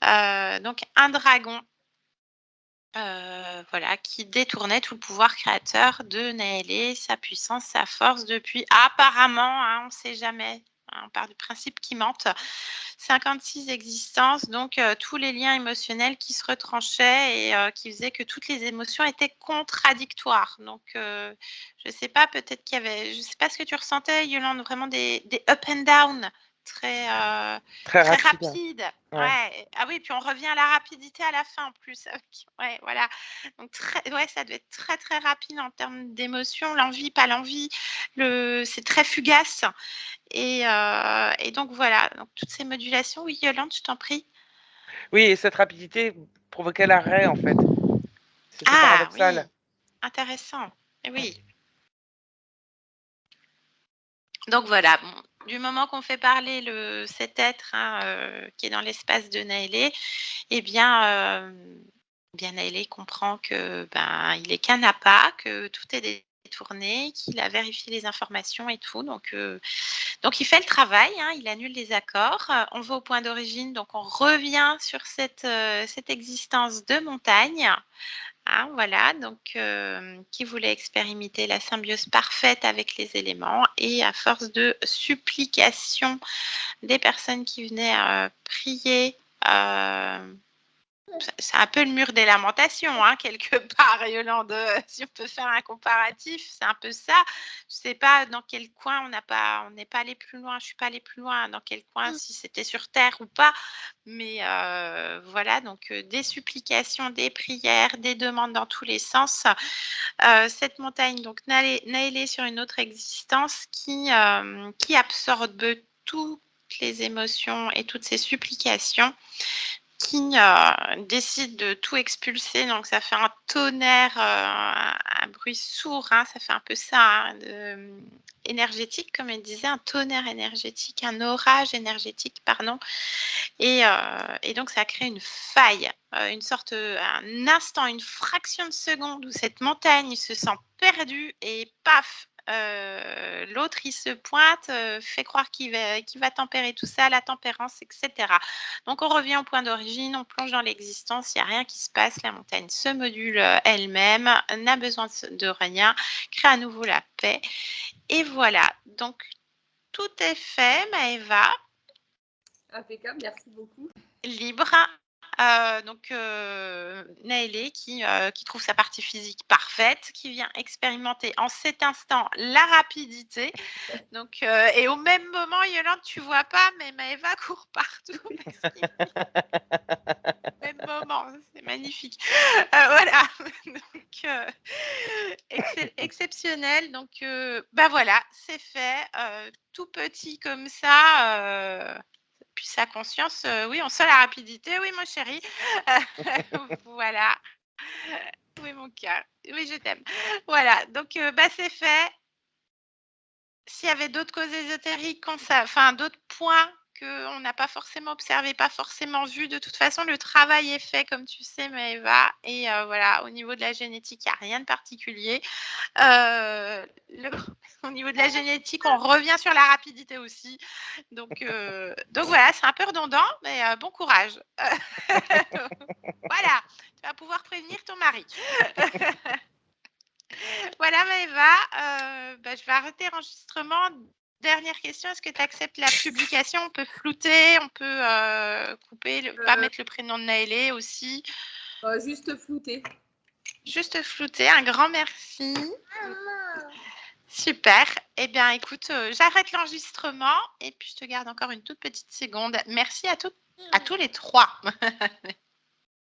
donc un dragon. Voilà, qui détournait tout le pouvoir créateur de Naëlé, sa puissance, sa force depuis apparemment, hein, on ne sait jamais, hein, on part du principe qu'ils mentent, 56 existences, donc tous les liens émotionnels qui se retranchaient et qui faisaient que toutes les émotions étaient contradictoires. Donc je ne sais pas, peut-être qu'il y avait, je ne sais pas ce que tu ressentais, Yolande, vraiment des up and down très Très très rapide. rapide. Ouais. Ouais. Ah oui, puis on revient à la rapidité à la fin en plus. Ouais, voilà. Donc ouais, ça devait être très très rapide en termes d'émotion, l'envie, pas l'envie. C'est très fugace. Et donc voilà. Donc toutes ces modulations. Oui, Yolande, je t'en prie. Oui, et cette rapidité provoquait l'arrêt, en fait. C'était Ah oui, paradoxal. intéressant. Oui. Donc voilà, bon, du moment qu'on fait parler cet être hein, qui est dans l'espace de Naëlé, eh bien Naëlé comprend que ben il est qu'un appât, que tout est détourné, qu'il a vérifié les informations et tout. Donc il fait le travail, hein, il annule les accords. On va au point d'origine, donc on revient sur cette existence de montagne. Hein, voilà, donc qui voulait expérimenter la symbiose parfaite avec les éléments et à force de supplication des personnes qui venaient prier, c'est un peu le mur des lamentations, hein, quelque part, Yolande, si on peut faire un comparatif, c'est un peu ça. Je ne sais pas dans quel coin on n'est pas allé plus loin, je ne suis pas allée plus loin, dans quel coin, si c'était sur terre ou pas, mais voilà, donc des supplications, des prières, des demandes dans tous les sens. Cette montagne, donc Naëlé sur une autre existence qui absorbe toutes les émotions et toutes ces supplications qui décide de tout expulser. Donc, ça fait un tonnerre, un bruit sourd. Hein, ça fait un peu ça, hein, énergétique, comme elle disait, un tonnerre énergétique, un orage énergétique, pardon. Et donc, ça crée une faille, une sorte, un instant, une fraction de seconde où cette montagne se sent perdue et paf, l'autre, il se pointe, fait croire qu'il va tempérer tout ça, la tempérance, etc. Donc, on revient au point d'origine, on plonge dans l'existence, il n'y a rien qui se passe, la montagne se module elle-même, n'a besoin de rien, crée à nouveau la paix. Et voilà, donc tout est fait, Maëva. Impeccable, merci beaucoup. Libre. Donc, Naëlé qui trouve sa partie physique parfaite, qui vient expérimenter en cet instant la rapidité. Donc, et au même moment, Yolande, tu vois pas, mais Maëva court partout. Au même moment, c'est magnifique. Voilà. Donc, exceptionnel. Donc, bah voilà, c'est fait. Tout petit comme ça. Puis sa conscience, oui, on sent la rapidité, oui, mon chéri. Voilà. Oui, mon cœur. Oui, je t'aime. Voilà, donc bah, c'est fait. S'il y avait d'autres causes ésotériques, enfin d'autres points qu'on n'a pas forcément observés, pas forcément vus, de toute façon, le travail est fait, comme tu sais, Maëva. Et voilà, au niveau de la génétique, il n'y a rien de particulier. Au niveau de la génétique, on revient sur la rapidité aussi. Donc voilà, c'est un peu redondant, mais bon courage. Voilà, tu vas pouvoir prévenir ton mari. Voilà, Maëva, bah, je vais arrêter l'enregistrement. Dernière question, est-ce que tu acceptes la publication? On peut flouter, on peut couper, pas mettre le prénom de Naëlé aussi. Juste flouter. Juste flouter, un grand merci. Super. Eh bien, écoute, j'arrête l'enregistrement et puis je te garde encore une toute petite seconde. Merci à tous les trois.